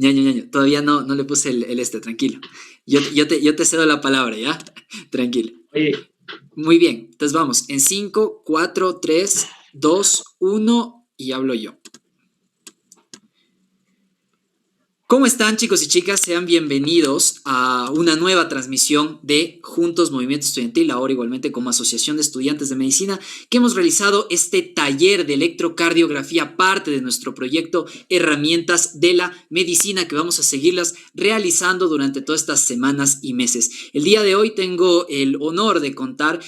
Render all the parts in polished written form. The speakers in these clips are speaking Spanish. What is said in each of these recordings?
Ñaño, ñaño, todavía no le puse tranquilo. Yo te cedo la palabra, ¿ya? Tranquilo. Oye, Muy bien, entonces vamos, en 5, 4, 3, 2, 1 y hablo yo. ¿Cómo están, chicos y chicas? Sean bienvenidos a una nueva transmisión de Juntos Movimiento Estudiantil, ahora igualmente como Asociación de Estudiantes de Medicina, que hemos realizado este taller de electrocardiografía, parte de nuestro proyecto Herramientas de la Medicina, que vamos a seguirlas realizando durante todas estas semanas y meses. El día de hoy tengo el honor de contar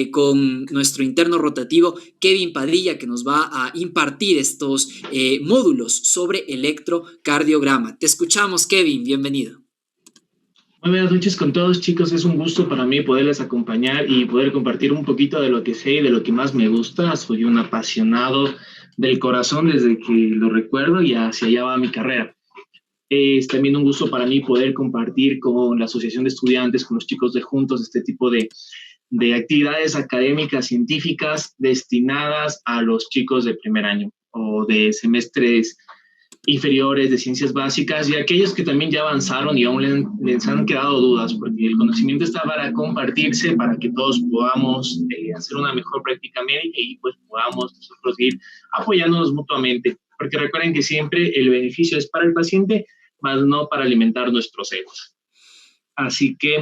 con nuestro interno rotativo, Kevin Padilla, que nos va a impartir estos módulos sobre electrocardiograma. Te escuchamos, Kevin, bienvenido. muy buenas noches con todos, chicos. Es un gusto para mí poderles acompañar y poder compartir un poquito de lo que sé y de lo que más me gusta. Soy un apasionado del corazón desde que lo recuerdo y hacia allá va mi carrera. Es también un gusto para mí poder compartir con la Asociación de Estudiantes, con los chicos de Juntos, este tipo de actividades académicas, científicas destinadas a los chicos de primer año o de semestres inferiores de ciencias básicas y aquellos que también ya avanzaron y aún les han quedado dudas, porque el conocimiento está para compartirse, para que todos podamos hacer una mejor práctica médica y pues podamos nosotros ir apoyándonos mutuamente, porque recuerden que siempre el beneficio es para el paciente, más no para alimentar nuestros egos. Así que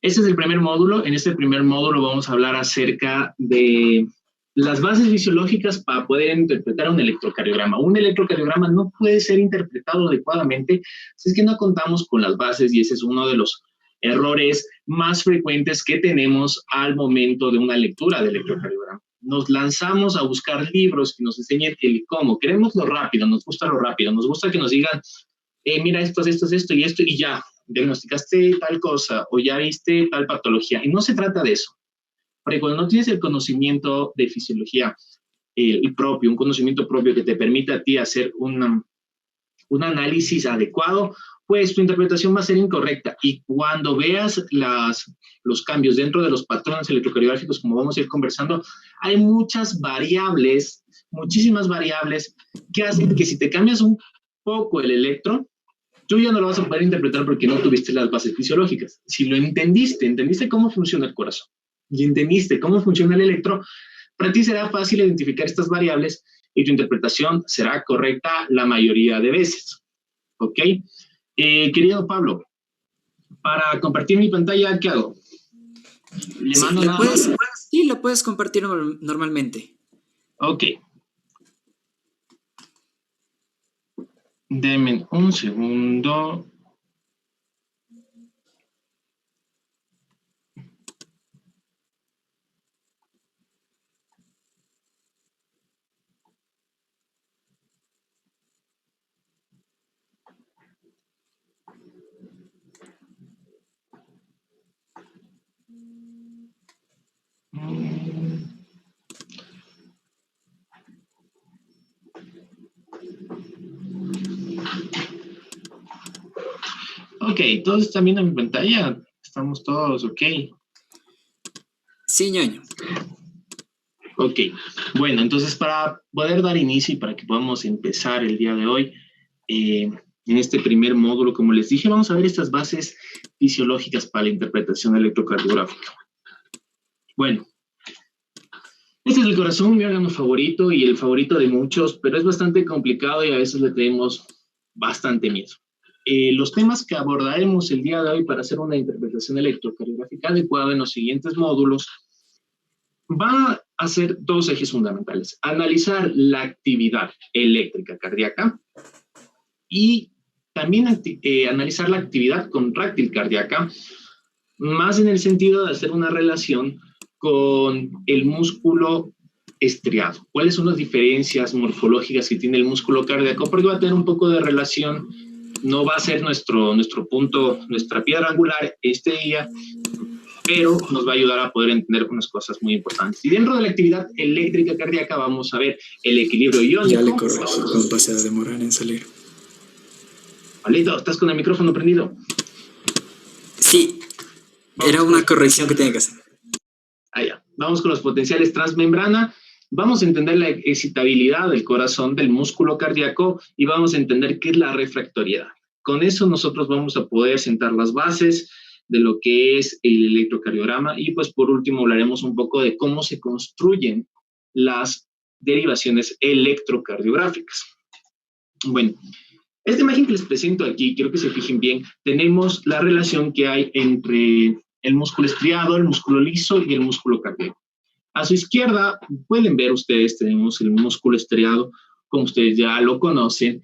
este es el primer módulo. En este primer módulo vamos a hablar acerca de las bases fisiológicas para poder interpretar un electrocardiograma. Un electrocardiograma no puede ser interpretado adecuadamente si es que no contamos con las bases, y ese es uno de los errores más frecuentes que tenemos al momento de una lectura de electrocardiograma. Nos lanzamos a buscar libros que nos enseñen el cómo. Queremos lo rápido, nos gusta lo rápido, nos gusta que nos digan, mira, esto y ya, diagnosticaste tal cosa o ya viste tal patología. Y no se trata de eso. Porque cuando no tienes el conocimiento de fisiología propio, un conocimiento propio que te permita a ti hacer un análisis adecuado, pues tu interpretación va a ser incorrecta. Y cuando veas los cambios dentro de los patrones electrocardiográficos, como vamos a ir conversando, hay muchas variables, muchísimas variables, que hacen que si te cambias un poco el electro, tú ya no lo vas a poder interpretar porque no tuviste las bases fisiológicas. Si lo entendiste cómo funciona el corazón y entendiste cómo funciona el electro, para ti será fácil identificar estas variables y tu interpretación será correcta la mayoría de veces. ¿Ok? Querido Pablo, para compartir mi pantalla, ¿qué hago? ¿Le Sí, mando nada más? sí, la puedes compartir normalmente. Ok. Denme un segundo. Ok, todos están viendo mi pantalla. Estamos todos ok. Sí, ñaño. Ok, bueno, entonces para poder dar inicio y para que podamos empezar el día de hoy, en este primer módulo, como les dije, vamos a ver estas bases fisiológicas para la interpretación electrocardiográfica. Bueno, este es el corazón, mi órgano favorito y el favorito de muchos, pero es bastante complicado y a veces le tenemos bastante miedo. Los temas que abordaremos el día de hoy para hacer una interpretación electrocardiográfica adecuada en los siguientes módulos va a ser dos ejes fundamentales. Analizar la actividad eléctrica cardíaca y también analizar la actividad contráctil cardíaca, más en el sentido de hacer una relación con el músculo estriado. ¿Cuáles son las diferencias morfológicas que tiene el músculo cardíaco? Porque va a tener un poco de relación, no va a ser nuestro punto, nuestra piedra angular este día, pero nos va a ayudar a poder entender unas cosas muy importantes. Y dentro de la actividad eléctrica cardíaca vamos a ver el equilibrio iónico. Ya le corregí, compa, se va a demorar en salir. Palito, ¿estás con el micrófono prendido? Sí, era una corrección que tenía que hacer. Allá. Vamos con los potenciales transmembrana. Vamos a entender la excitabilidad del corazón, del músculo cardíaco, y vamos a entender qué es la refractoriedad. con eso nosotros vamos a poder sentar las bases de lo que es el electrocardiograma y pues por último hablaremos un poco de cómo se construyen las derivaciones electrocardiográficas. Bueno, esta imagen que les presento aquí, quiero que se fijen bien, tenemos la relación que hay entre el músculo estriado, el músculo liso y el músculo cardíaco. A su izquierda pueden ver ustedes, tenemos el músculo estriado, como ustedes ya lo conocen,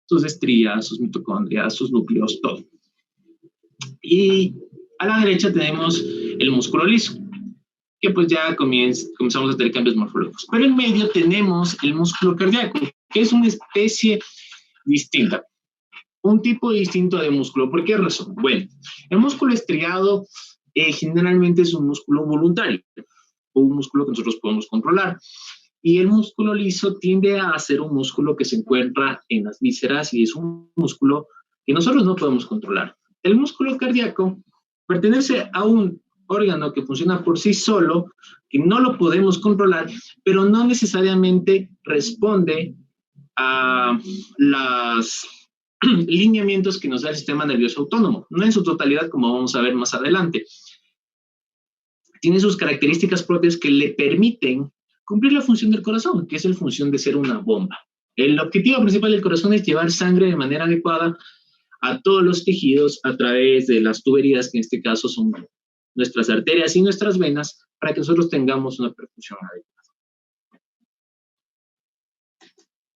sus estrías, sus mitocondrias, sus núcleos, todo. Y a la derecha tenemos el músculo liso, que pues ya comenzamos a tener cambios morfológicos. Pero en medio tenemos el músculo cardíaco, que es una especie distinta, un tipo distinto de músculo. ¿Por qué razón? Bueno, el músculo estriado generalmente es un músculo voluntario, o un músculo que nosotros podemos controlar. Y el músculo liso tiende a ser un músculo que se encuentra en las vísceras y es un músculo que nosotros no podemos controlar. El músculo cardíaco pertenece a un órgano que funciona por sí solo, que no lo podemos controlar, pero no necesariamente responde a los lineamientos que nos da el sistema nervioso autónomo, no en su totalidad, como vamos a ver más adelante. Tiene sus características propias que le permiten cumplir la función del corazón, que es la función de ser una bomba. El objetivo principal del corazón es llevar sangre de manera adecuada a todos los tejidos a través de las tuberías, que en este caso son nuestras arterias y nuestras venas, para que nosotros tengamos una perfusión adecuada.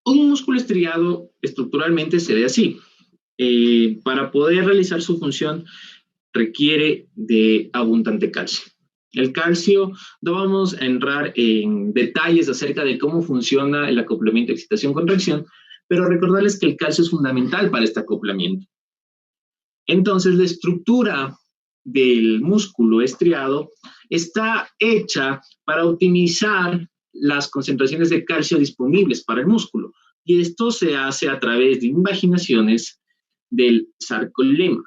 Un músculo estriado estructuralmente se ve así. Para poder realizar su función requiere de abundante calcio. El calcio, no vamos a entrar en detalles acerca de cómo funciona el acoplamiento excitación-contracción, pero recordarles que el calcio es fundamental para este acoplamiento. Entonces, la estructura del músculo estriado está hecha para optimizar las concentraciones de calcio disponibles para el músculo, y esto se hace a través de invaginaciones del sarcolema.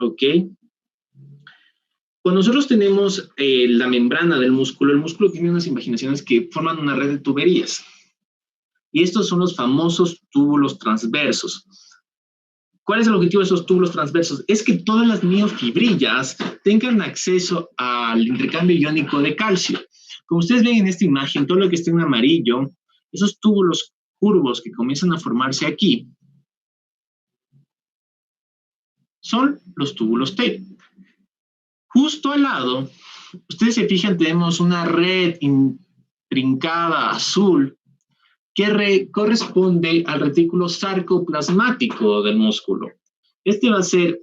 ¿Ok? Cuando nosotros tenemos la membrana del músculo, el músculo tiene unas invaginaciones que forman una red de tuberías. Y estos son los famosos túbulos transversos. ¿Cuál es el objetivo de esos túbulos transversos? Es que todas las miofibrillas tengan acceso al intercambio iónico de calcio. Como ustedes ven en esta imagen, todo lo que está en amarillo, esos túbulos curvos que comienzan a formarse aquí, son los túbulos T. Justo al lado, ustedes se fijan, tenemos una red intrincada azul que corresponde al retículo sarcoplasmático del músculo. Este va a ser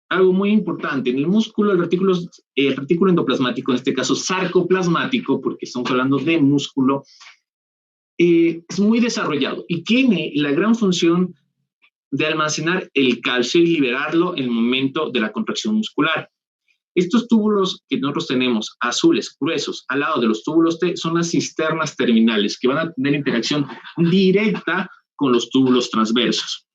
algo muy importante. En el músculo, el retículo endoplasmático, en este caso sarcoplasmático, porque estamos hablando de músculo, es muy desarrollado y tiene la gran función de almacenar el calcio y liberarlo en el momento de la contracción muscular. Estos túbulos que nosotros tenemos, azules, gruesos, al lado de los túbulos T, son las cisternas terminales que van a tener interacción directa con los túbulos transversos.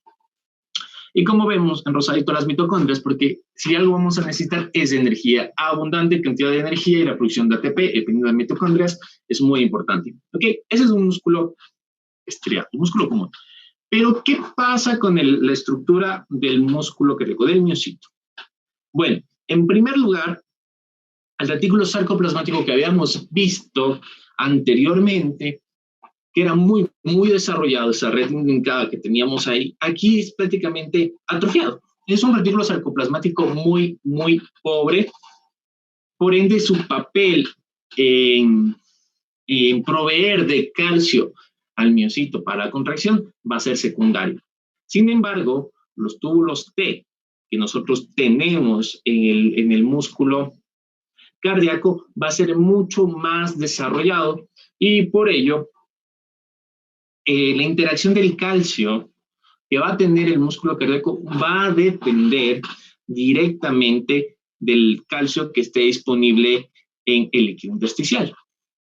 Y como vemos en rosadito las mitocondrias, porque si algo vamos a necesitar es energía, abundante cantidad de energía, y la producción de ATP, dependiendo de mitocondrias, es muy importante. ¿Ok? Ese es un músculo estriado, un músculo común. Pero, ¿qué pasa con la estructura del músculo cardíaco, del miocito? Bueno, en primer lugar, el retículo sarcoplasmático que habíamos visto anteriormente, que era muy, muy desarrollado, esa red intrincada que teníamos ahí, aquí es prácticamente atrofiado. Es un retículo sarcoplasmático muy, muy pobre. Por ende, su papel en proveer de calcio al miocito para la contracción va a ser secundario. Sin embargo, los túbulos T que nosotros tenemos en el músculo cardíaco va a ser mucho más desarrollado, y por ello la interacción del calcio que va a tener el músculo cardíaco va a depender directamente del calcio que esté disponible en el líquido intersticial,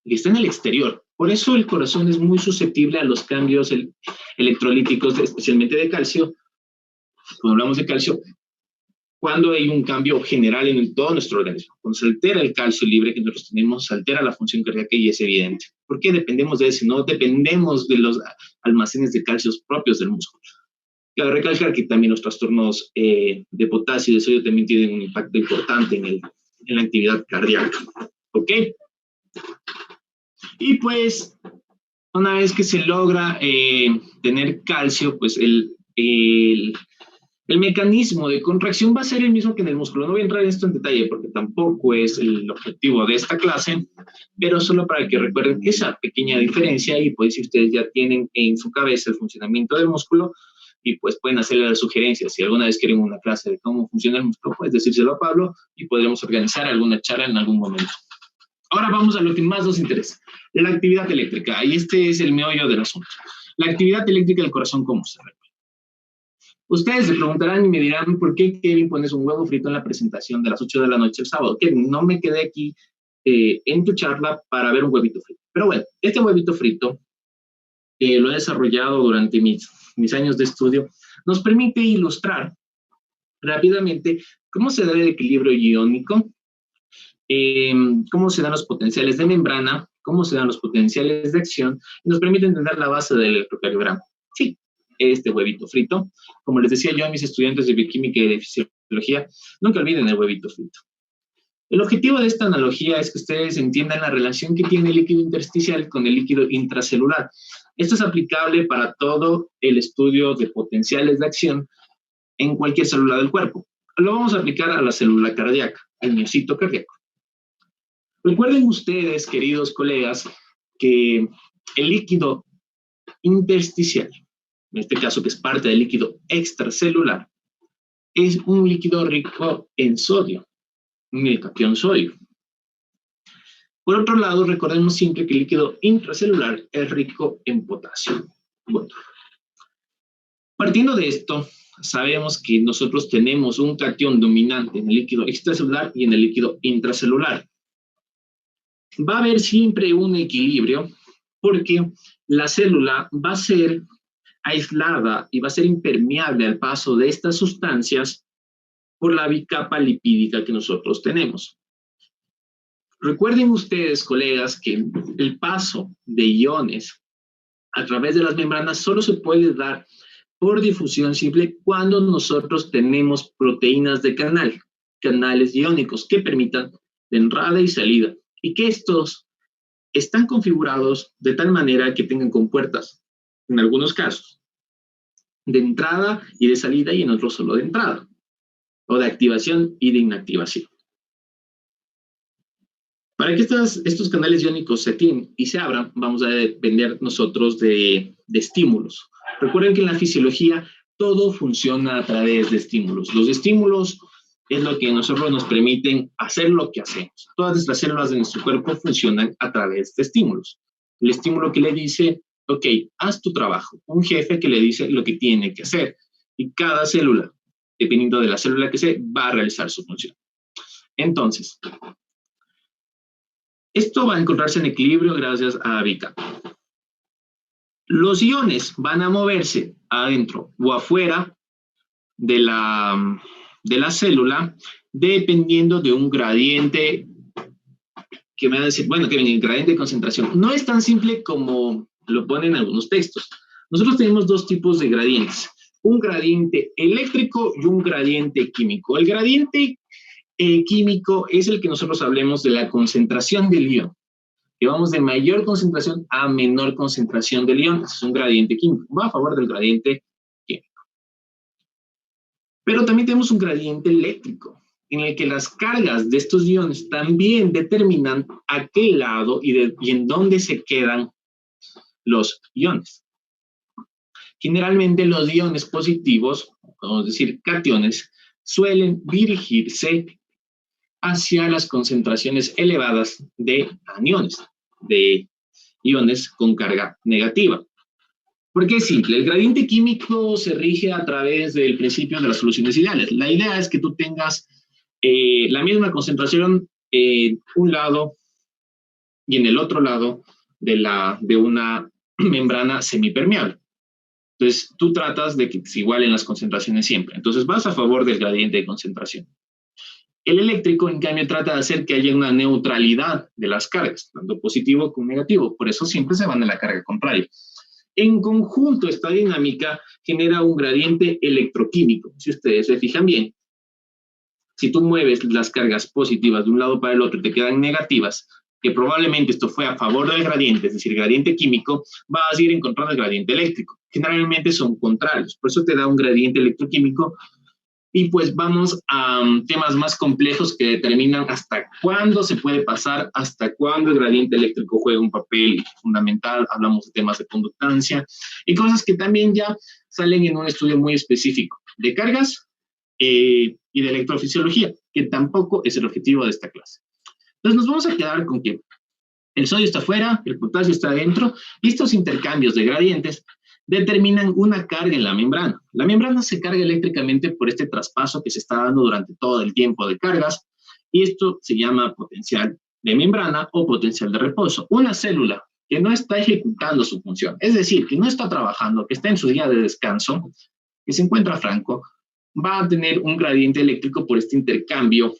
que está en el exterior. Por eso el corazón es muy susceptible a los cambios electrolíticos, especialmente de calcio. Cuando hablamos de calcio, cuando hay un cambio general en todo nuestro organismo. Cuando se altera el calcio libre que nosotros tenemos, se altera la función cardíaca y es evidente. ¿Por qué dependemos de eso? No dependemos de los almacenes de calcio propios del músculo. Cabe recalcar que también los trastornos de potasio y de sodio también tienen un impacto importante en la actividad cardíaca. ¿Ok? Y pues, una vez que se logra tener calcio, pues el mecanismo de contracción va a ser el mismo que en el músculo. No voy a entrar en esto en detalle porque tampoco es el objetivo de esta clase, pero solo para que recuerden esa pequeña diferencia y pues si ustedes ya tienen en su cabeza el funcionamiento del músculo y pues pueden hacerle las sugerencias. Si alguna vez quieren una clase de cómo funciona el músculo, puedes decírselo a Pablo y podremos organizar alguna charla en algún momento. Ahora vamos a lo que más nos interesa, la actividad eléctrica. Y este es el meollo del asunto. La actividad eléctrica del corazón, ¿cómo se ve? Ustedes se preguntarán y me dirán, ¿por qué, Kevin, pones un huevo frito en la presentación de las 8 de la noche el sábado? Kevin, no me quedé aquí en tu charla para ver un huevito frito. Pero bueno, este huevito frito lo he desarrollado durante mis años de estudio, nos permite ilustrar rápidamente cómo se da el equilibrio iónico, cómo se dan los potenciales de membrana, cómo se dan los potenciales de acción, y nos permite entender la base del electrocardiograma. Sí, este huevito frito. Como les decía yo a mis estudiantes de bioquímica y de fisiología, nunca olviden el huevito frito. El objetivo de esta analogía es que ustedes entiendan la relación que tiene el líquido intersticial con el líquido intracelular. Esto es aplicable para todo el estudio de potenciales de acción en cualquier célula del cuerpo. Lo vamos a aplicar a la célula cardíaca, al miocito cardíaco. Recuerden ustedes, queridos colegas, que el líquido intersticial, en este caso que es parte del líquido extracelular, es un líquido rico en sodio, el catión sodio. Por otro lado, recordemos siempre que el líquido intracelular es rico en potasio. Bueno, partiendo de esto, sabemos que nosotros tenemos un catión dominante en el líquido extracelular y en el líquido intracelular. Va a haber siempre un equilibrio porque la célula va a ser aislada y va a ser impermeable al paso de estas sustancias por la bicapa lipídica que nosotros tenemos. Recuerden ustedes, colegas, que el paso de iones a través de las membranas solo se puede dar por difusión simple cuando nosotros tenemos proteínas de canal, canales iónicos que permitan la entrada y salida, y que estos están configurados de tal manera que tengan compuertas, en algunos casos, de entrada y de salida, y en otros solo de entrada, o de activación y de inactivación. Para que estos canales iónicos se activen y se abran, vamos a depender nosotros de estímulos. Recuerden que en la fisiología todo funciona a través de estímulos. Los estímulos es lo que a nosotros nos permiten hacer lo que hacemos. Todas nuestras células de nuestro cuerpo funcionan a través de estímulos. El estímulo que le dice, ok, haz tu trabajo. Un jefe que le dice lo que tiene que hacer. Y cada célula, dependiendo de la célula que sea, va a realizar su función. Entonces, esto va a encontrarse en equilibrio gracias a bicapa. Los iones van a moverse adentro o afuera de la célula dependiendo de un gradiente que me van a decir, bueno, que el gradiente de concentración no es tan simple como lo ponen en algunos textos. Nosotros tenemos dos tipos de gradientes, un gradiente eléctrico y un gradiente químico. El gradiente químico es el que nosotros hablemos de la concentración del ion, que vamos de mayor concentración a menor concentración del ion. Es un gradiente químico, va a favor del gradiente químico. Pero también tenemos un gradiente eléctrico, en el que las cargas de estos iones también determinan a qué lado y en dónde se quedan los iones. Generalmente los iones positivos, vamos a decir cationes, suelen dirigirse hacia las concentraciones elevadas de aniones, de iones con carga negativa. Porque es simple, el gradiente químico se rige a través del principio de las soluciones ideales. La idea es que tú tengas la misma concentración en un lado y en el otro lado de una membrana semipermeable. Entonces, tú tratas de que se igualen las concentraciones siempre. Entonces, vas a favor del gradiente de concentración. El eléctrico, en cambio, trata de hacer que haya una neutralidad de las cargas, tanto positivo como negativo. Por eso siempre se van a la carga contraria. En conjunto, esta dinámica genera un gradiente electroquímico. Si ustedes se fijan bien, si tú mueves las cargas positivas de un lado para el otro y te quedan negativas, que probablemente esto fue a favor del gradiente, es decir, el gradiente químico, vas a ir encontrando el gradiente eléctrico. Generalmente son contrarios, por eso te da un gradiente electroquímico. Y pues vamos a temas más complejos que determinan hasta cuándo se puede pasar, hasta cuándo el gradiente eléctrico juega un papel fundamental. Hablamos de temas de conductancia y cosas que también ya salen en un estudio muy específico de cargas y de electrofisiología, que tampoco es el objetivo de esta clase. Entonces nos vamos a quedar con que el sodio está afuera, el potasio está adentro, y estos intercambios de gradientes determinan una carga en la membrana. La membrana se carga eléctricamente por este traspaso que se está dando durante todo el tiempo de cargas, y esto se llama potencial de membrana o potencial de reposo. Una célula que no está ejecutando su función, es decir, que no está trabajando, que está en su día de descanso, que se encuentra franco, va a tener un gradiente eléctrico por este intercambio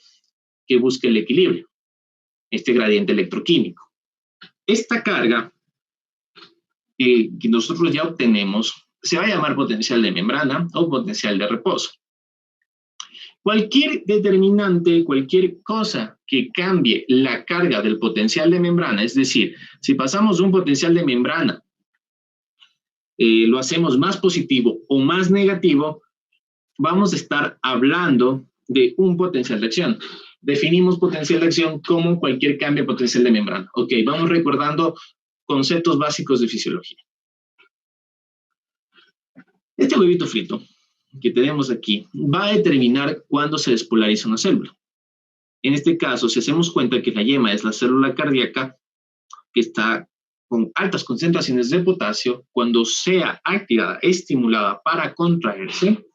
que busca el equilibrio, este gradiente electroquímico. Esta carga que nosotros ya obtenemos se va a llamar potencial de membrana o potencial de reposo. Cualquier determinante, cualquier cosa que cambie la carga del potencial de membrana, es decir, si pasamos de un potencial de membrana, lo hacemos más positivo o más negativo, vamos a estar hablando de un potencial de acción. Definimos potencial de acción como cualquier cambio de potencial de membrana. Ok, vamos recordando conceptos básicos de fisiología. Este huevito frito que tenemos aquí va a determinar cuándo se despolariza una célula. En este caso, si hacemos cuenta que la yema es la célula cardíaca que está con altas concentraciones de potasio, cuando sea activada, estimulada para contraerse,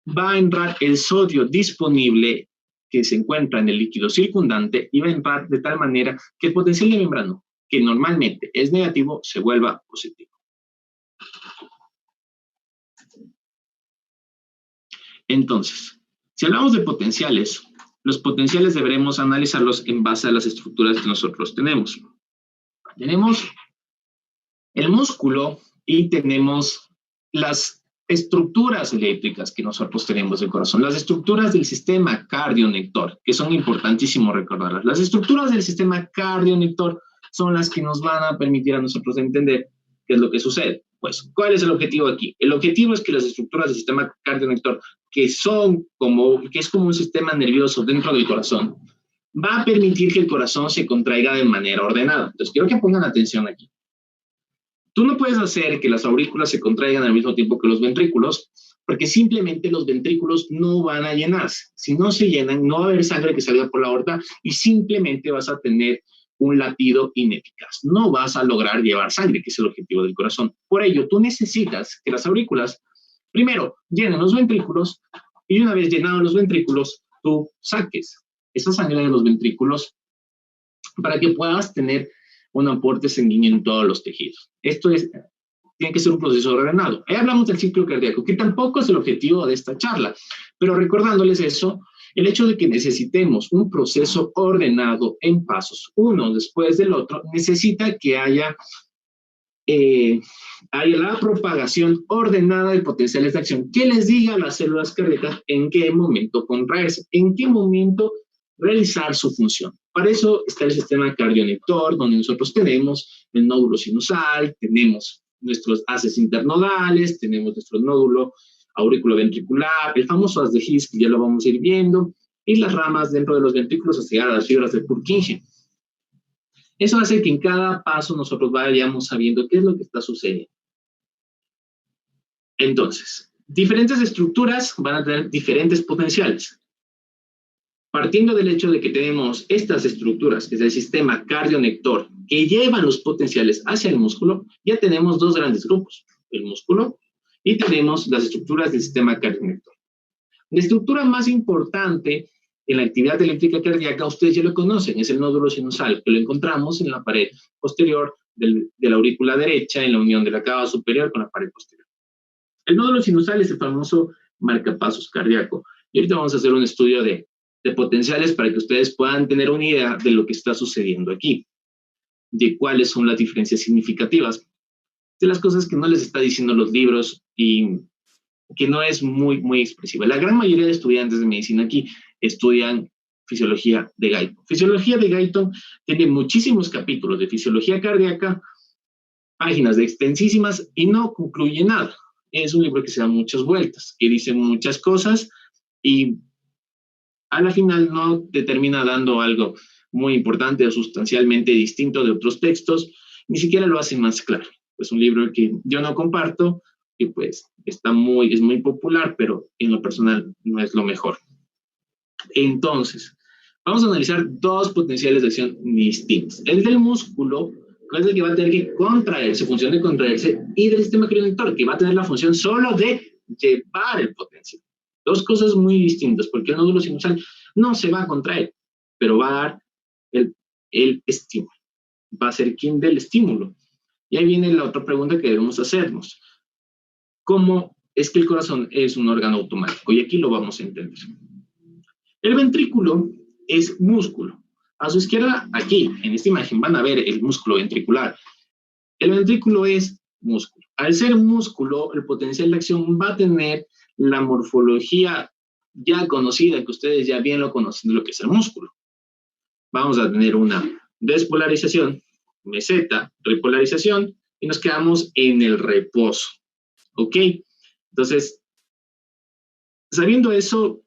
va a entrar el sodio disponible que se encuentra en el líquido circundante y va a entrar de tal manera que el potencial de membrana, que normalmente es negativo, se vuelva positivo. Entonces, si hablamos de potenciales, los potenciales deberemos analizarlos en base a las estructuras que nosotros tenemos. Tenemos el músculo y tenemos las estructuras eléctricas que nosotros tenemos del corazón, las estructuras del sistema cardionector, que son importantísimos recordarlas. Las estructuras del sistema cardionector son las que nos van a permitir a nosotros entender qué es lo que sucede. Pues, ¿cuál es el objetivo aquí? El objetivo es que las estructuras del sistema cardionector, que es como un sistema nervioso dentro del corazón, va a permitir que el corazón se contraiga de manera ordenada. Entonces, quiero que pongan atención aquí. Tú no puedes hacer que las aurículas se contraigan al mismo tiempo que los ventrículos, porque simplemente los ventrículos no van a llenarse. Si no se llenan, no va a haber sangre que salga por la aorta y simplemente vas a tener un latido ineficaz. No vas a lograr llevar sangre, que es el objetivo del corazón. Por ello, tú necesitas que las aurículas, primero, llenen los ventrículos y una vez llenados los ventrículos, tú saques esa sangre de los ventrículos para que puedas tener un aporte sanguíneo en todos los tejidos. Tiene que ser un proceso ordenado. Ahí hablamos del ciclo cardíaco, que tampoco es el objetivo de esta charla, pero recordándoles eso, el hecho de que necesitemos un proceso ordenado en pasos, uno después del otro, necesita que haya la propagación ordenada de potenciales de acción, que les diga a las células cardíacas en qué momento contraerse, en qué momento realizar su función. Para eso está el sistema cardionector, donde nosotros tenemos el nódulo sinusal, tenemos nuestros haces internodales, tenemos nuestro nódulo auriculoventricular, el famoso haz de His, que ya lo vamos a ir viendo, y las ramas dentro de los ventrículos hacia las fibras de Purkinje. Eso hace que en cada paso nosotros vayamos sabiendo qué es lo que está sucediendo. Entonces, diferentes estructuras van a tener diferentes potenciales. Partiendo del hecho de que tenemos estas estructuras, que es el sistema cardionector, que llevan los potenciales hacia el músculo, ya tenemos dos grandes grupos, el músculo y tenemos las estructuras del sistema cardionector. La estructura más importante en la actividad eléctrica cardíaca, ustedes ya lo conocen, es el nódulo sinusal, que lo encontramos en la pared posterior de la aurícula derecha, en la unión de la cava superior con la pared posterior. El nódulo sinusal es el famoso marcapasos cardíaco. Y ahorita vamos a hacer un estudio de potenciales para que ustedes puedan tener una idea de lo que está sucediendo aquí, de cuáles son las diferencias significativas. de las cosas que no les está diciendo los libros y que no es muy expresiva. La gran mayoría de estudiantes de medicina aquí estudian fisiología de Guyton. Fisiología de Guyton tiene muchísimos capítulos de fisiología cardíaca, páginas de extensísimas y no concluye nada. Es un libro que se da muchas vueltas, que dice muchas cosas y a la final no te termina dando algo muy importante o sustancialmente distinto de otros textos, ni siquiera lo hace más claro. Es un libro que yo no comparto y pues es muy popular, pero en lo personal no es lo mejor. Entonces, vamos a analizar dos potenciales de acción distintos. El del músculo, que es el que va a tener que contraerse, función de contraerse, y del sistema crioinductor, que va a tener la función solo de llevar el potencial. Dos cosas muy distintas, porque el nódulo sinusal no se va a contraer, pero va a dar el estímulo. Va a ser quien dé el estímulo. Y ahí viene la otra pregunta que debemos hacernos. ¿Cómo es que el corazón es un órgano automático? Y aquí lo vamos a entender. El ventrículo es músculo. A su izquierda, aquí, en esta imagen, van a ver el músculo ventricular. El ventrículo es músculo. Al ser músculo, el potencial de acción va a tener la morfología ya conocida, que ustedes ya bien lo conocen de lo que es el músculo. Vamos a tener una despolarización, meseta, repolarización, y nos quedamos en el reposo. ¿Ok? Entonces, sabiendo eso,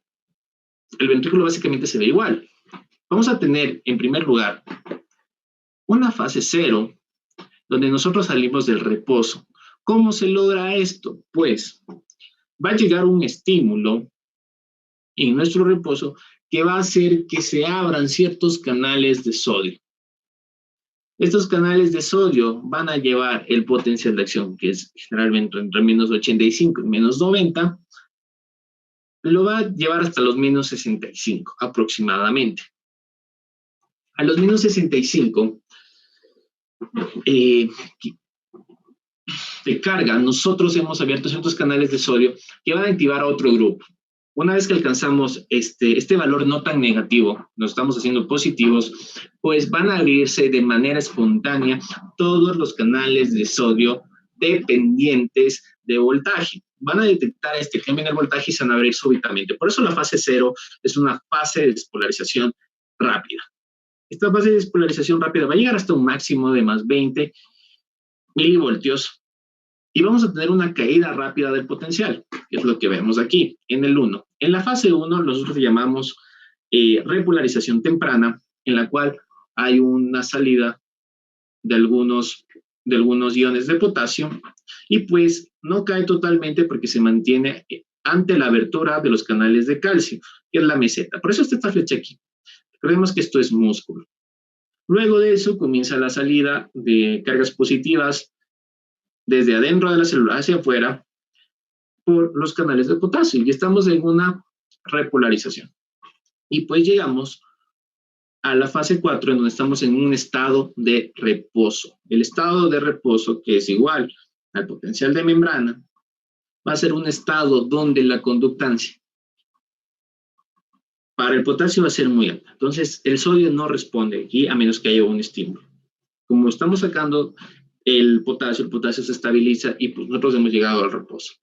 el ventrículo básicamente se ve igual. Vamos a tener, en primer lugar, una fase cero, donde nosotros salimos del reposo. ¿Cómo se logra esto? Pues va a llegar un estímulo en nuestro reposo que va a hacer que se abran ciertos canales de sodio. Estos canales de sodio van a llevar el potencial de acción, que es generalmente entre menos 85 y menos 90, lo va a llevar hasta los menos 65 aproximadamente. A los menos 65 de carga, nosotros hemos abierto ciertos canales de sodio que van a activar a otro grupo. Una vez que alcanzamos este valor no tan negativo, nos estamos haciendo positivos, pues van a abrirse de manera espontánea todos los canales de sodio dependientes de voltaje. Van a detectar este cambio en el voltaje y se van a abrir súbitamente. Por eso la fase cero es una fase de despolarización rápida. Esta fase de despolarización rápida va a llegar hasta un máximo de más 20 milivoltios y vamos a tener una caída rápida del potencial, que es lo que vemos aquí, en el 1. En la fase 1, nosotros llamamos repolarización temprana, en la cual hay una salida de algunos iones de potasio, y pues no cae totalmente porque se mantiene ante la abertura de los canales de calcio, que es la meseta. Por eso está esta flecha aquí. Recordemos que esto es músculo. Luego de eso comienza la salida de cargas positivas desde adentro de la célula hacia afuera por los canales de potasio y estamos en una repolarización. Y pues llegamos a la fase 4 en donde estamos en un estado de reposo. El estado de reposo, que es igual al potencial de membrana, va a ser un estado donde la conductancia para el potasio va a ser muy alta. Entonces, el sodio no responde aquí a menos que haya un estímulo. Como estamos sacando el potasio se estabiliza y pues nosotros hemos llegado al reposo.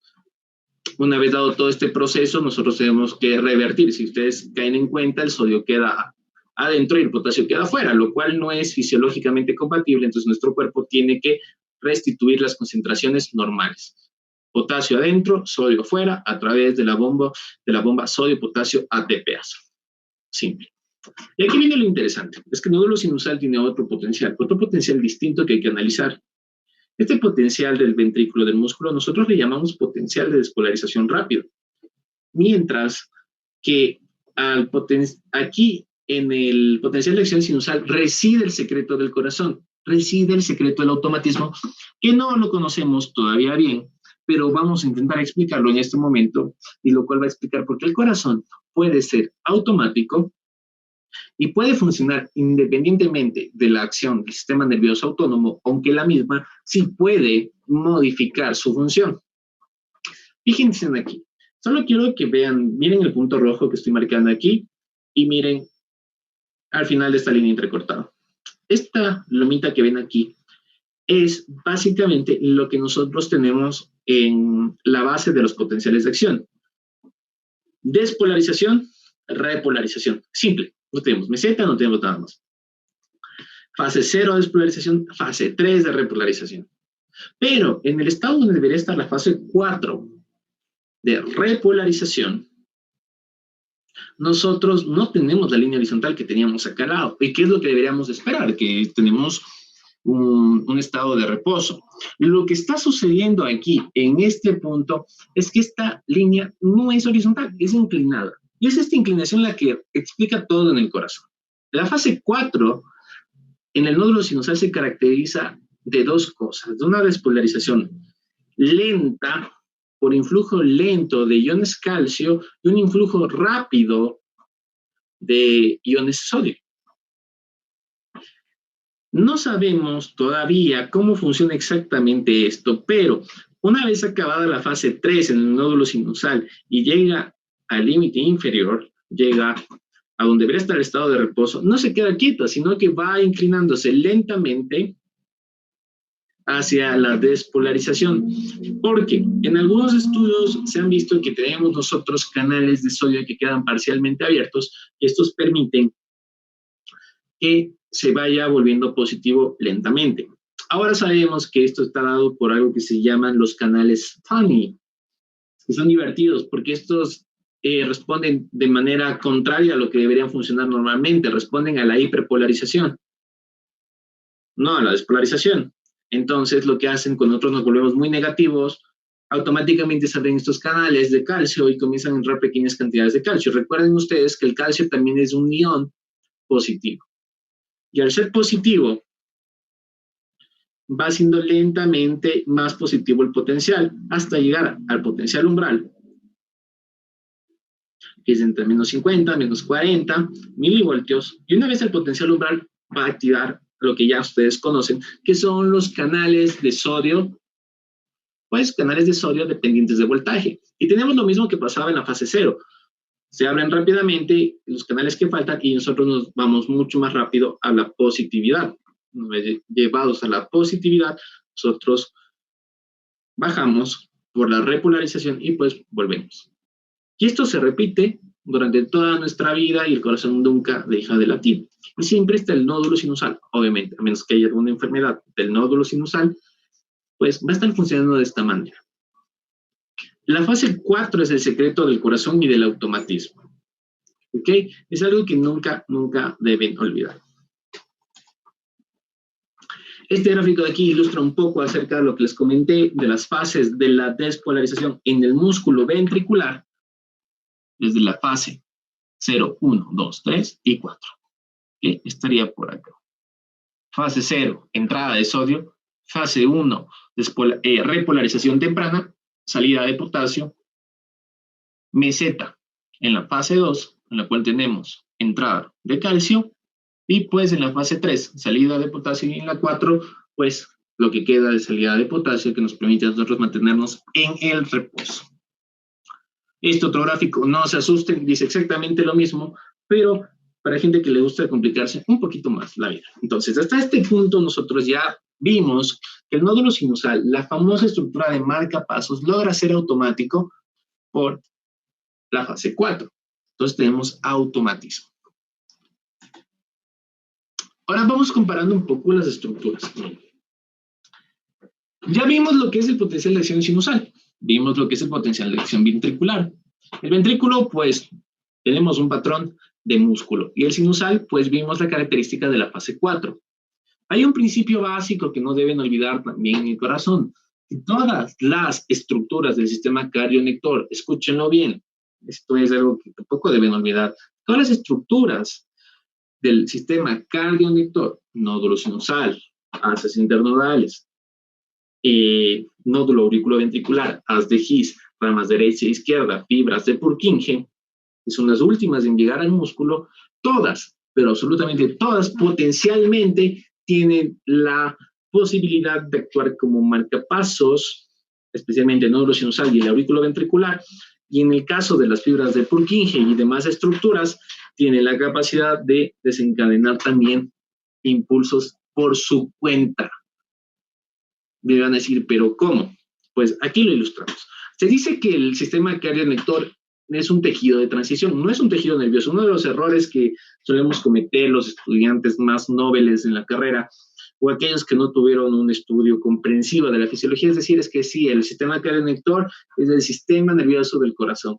Una vez dado todo este proceso, nosotros tenemos que revertir. Si ustedes caen en cuenta, el sodio queda adentro y el potasio queda afuera, lo cual no es fisiológicamente compatible, entonces nuestro cuerpo tiene que restituir las concentraciones normales. Potasio adentro, sodio afuera, a través de la bomba sodio-potasio ATPase. Simple. Y aquí viene lo interesante, es que el nódulo sinusal tiene otro potencial distinto que hay que analizar. Este potencial del ventrículo del músculo nosotros le llamamos potencial de despolarización rápido, mientras que aquí en el potencial de acción sinusal reside el secreto del corazón, reside el secreto del automatismo, que no lo conocemos todavía bien, pero vamos a intentar explicarlo en este momento, y lo cual va a explicar por qué el corazón puede ser automático y puede funcionar independientemente de la acción del sistema nervioso autónomo, aunque la misma sí puede modificar su función. Fíjense aquí. Solo quiero que miren el punto rojo que estoy marcando aquí y miren al final de esta línea entrecortada. Esta lomita que ven aquí es básicamente lo que nosotros tenemos en la base de los potenciales de acción. Despolarización, repolarización. Simple. No tenemos meseta, no tenemos nada más. Fase 0 de despolarización, fase 3 de repolarización. Pero en el estado donde debería estar la fase 4 de repolarización, nosotros no tenemos la línea horizontal que teníamos acá al lado. ¿Y qué es lo que deberíamos esperar? Que tenemos un estado de reposo. Lo que está sucediendo aquí, en este punto, es que esta línea no es horizontal, es inclinada. Y es esta inclinación la que explica todo en el corazón. La fase 4, en el nódulo sinusal, se caracteriza de dos cosas. De una despolarización lenta, por influjo lento de iones calcio, y un influjo rápido de iones sodio. No sabemos todavía cómo funciona exactamente esto, pero una vez acabada la fase 3 en el nódulo sinusal y llega al límite inferior, llega a donde debería estar el estado de reposo, no se queda quieta, sino que va inclinándose lentamente hacia la despolarización. Porque en algunos estudios se han visto que tenemos nosotros canales de sodio que quedan parcialmente abiertos y estos permiten que se vaya volviendo positivo lentamente. Ahora sabemos que esto está dado por algo que se llaman los canales funny, que son divertidos porque estos responden de manera contraria a lo que deberían funcionar normalmente, responden a la hiperpolarización, no a la despolarización. Entonces, lo que hacen cuando nosotros nos volvemos muy negativos, automáticamente se abren estos canales de calcio y comienzan a entrar pequeñas cantidades de calcio. Recuerden ustedes que el calcio también es un ion positivo. Y al ser positivo, va siendo lentamente más positivo el potencial hasta llegar al potencial umbral, que es entre menos 50, menos 40 milivoltios. Y una vez el potencial umbral va a activar lo que ya ustedes conocen, que son los canales de sodio, pues canales de sodio dependientes de voltaje. Y tenemos lo mismo que pasaba en la fase 0. Se abren rápidamente los canales que faltan y nosotros nos vamos mucho más rápido a la positividad. Llevados a la positividad, nosotros bajamos por la repolarización y pues volvemos. Y esto se repite durante toda nuestra vida y el corazón nunca deja de latir. Y siempre está el nódulo sinusal, obviamente, a menos que haya alguna enfermedad del nódulo sinusal, pues va a estar funcionando de esta manera. La fase 4 es el secreto del corazón y del automatismo. ¿Ok? Es algo que nunca deben olvidar. Este gráfico de aquí ilustra un poco acerca de lo que les comenté de las fases de la despolarización en el músculo ventricular, desde la fase 0, 1, 2, 3 y 4. ¿Okay? Estaría por acá. Fase 0, entrada de sodio. Fase 1, repolarización temprana, salida de potasio. Meseta en la fase 2, en la cual tenemos entrada de calcio. Y pues en la fase 3, salida de potasio, y en la 4, pues lo que queda de salida de potasio que nos permite a nosotros mantenernos en el reposo. Este otro gráfico, no se asusten, dice exactamente lo mismo, pero para gente que le gusta complicarse un poquito más la vida. Entonces, hasta este punto nosotros ya vimos que el nódulo sinusal, la famosa estructura de marcapasos, logra ser automático por la fase 4. Entonces tenemos automatismo. Ahora vamos comparando un poco las estructuras. Ya vimos lo que es el potencial de acción sinusal. Vimos lo que es el potencial de acción ventricular. El ventrículo, pues, tenemos un patrón de músculo. Y el sinusal, pues, vimos la característica de la fase 4. Hay un principio básico que no deben olvidar también en el corazón. Todas las estructuras del sistema cardionector, escúchenlo bien, esto es algo que tampoco deben olvidar. Todas las estructuras del sistema cardionector, nódulo sinusal, haces internodales, nódulo auriculoventricular, haz de His, ramas derecha e izquierda, fibras de Purkinje, que son las últimas en llegar al músculo, todas, pero absolutamente todas, potencialmente tienen la posibilidad de actuar como marcapasos, especialmente el nódulo sinusal y el auriculoventricular, y en el caso de las fibras de Purkinje y demás estructuras, tiene la capacidad de desencadenar también impulsos por su cuenta. Me van a decir, ¿pero cómo? Pues aquí lo ilustramos. Se dice que el sistema cardiolector es un tejido de transición, no es un tejido nervioso. Uno de los errores que solemos cometer los estudiantes más nobles en la carrera o aquellos que no tuvieron un estudio comprensivo de la fisiología, es decir, es que sí, el sistema cardiolector es el sistema nervioso del corazón.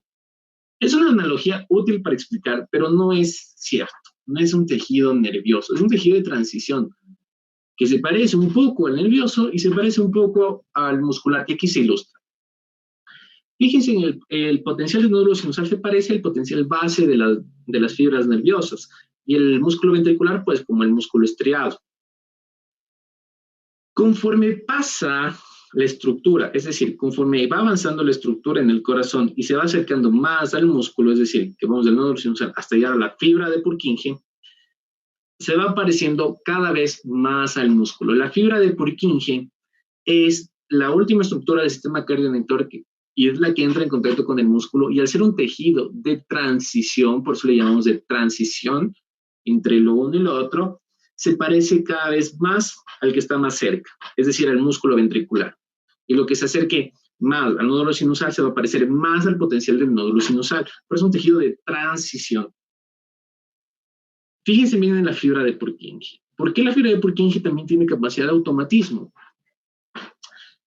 Es una analogía útil para explicar, pero no es cierto. No es un tejido nervioso, es un tejido de transición que se parece un poco al nervioso y se parece un poco al muscular, que aquí se ilustra. Fíjense en el potencial del nódulo sinusal se parece al potencial base de las fibras nerviosas y el músculo ventricular, pues como el músculo estriado. Conforme pasa la estructura, es decir, conforme va avanzando la estructura en el corazón y se va acercando más al músculo, es decir, que vamos del nódulo sinusal hasta llegar a la fibra de Purkinje, se va pareciendo cada vez más al músculo. La fibra de Purkinje es la última estructura del sistema cardioventor y es la que entra en contacto con el músculo, y al ser un tejido de transición, por eso le llamamos de transición entre lo uno y lo otro, se parece cada vez más al que está más cerca, es decir, al músculo ventricular. Y lo que se acerque más al nódulo sinusal se va a parecer más al potencial del nódulo sinusal, pero es un tejido de transición. Fíjense bien en la fibra de Purkinje. ¿Por qué la fibra de Purkinje también tiene capacidad de automatismo?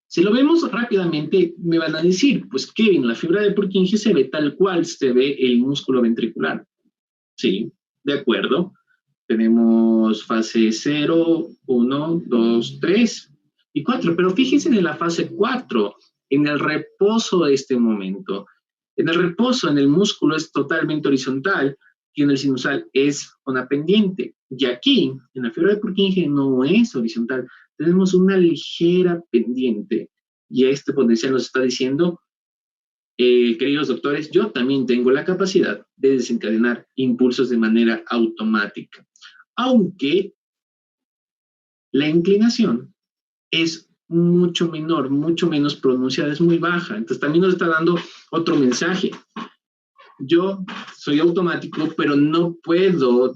Si lo vemos rápidamente, me van a decir, pues Kevin, la fibra de Purkinje se ve tal cual se ve el músculo ventricular. Sí, de acuerdo. Tenemos fase 0, 1, 2, 3 y 4. Pero fíjense en la fase 4, en el reposo de este momento. En el reposo, en el músculo es totalmente horizontal y en el sinusal es una pendiente. Y aquí, en la fibra de Purkinje, no es horizontal. Tenemos una ligera pendiente. Y este potencial nos está diciendo, queridos doctores, yo también tengo la capacidad de desencadenar impulsos de manera automática. Aunque la inclinación es mucho menor, mucho menos pronunciada, es muy baja. Entonces también nos está dando otro mensaje. Yo soy automático, pero no puedo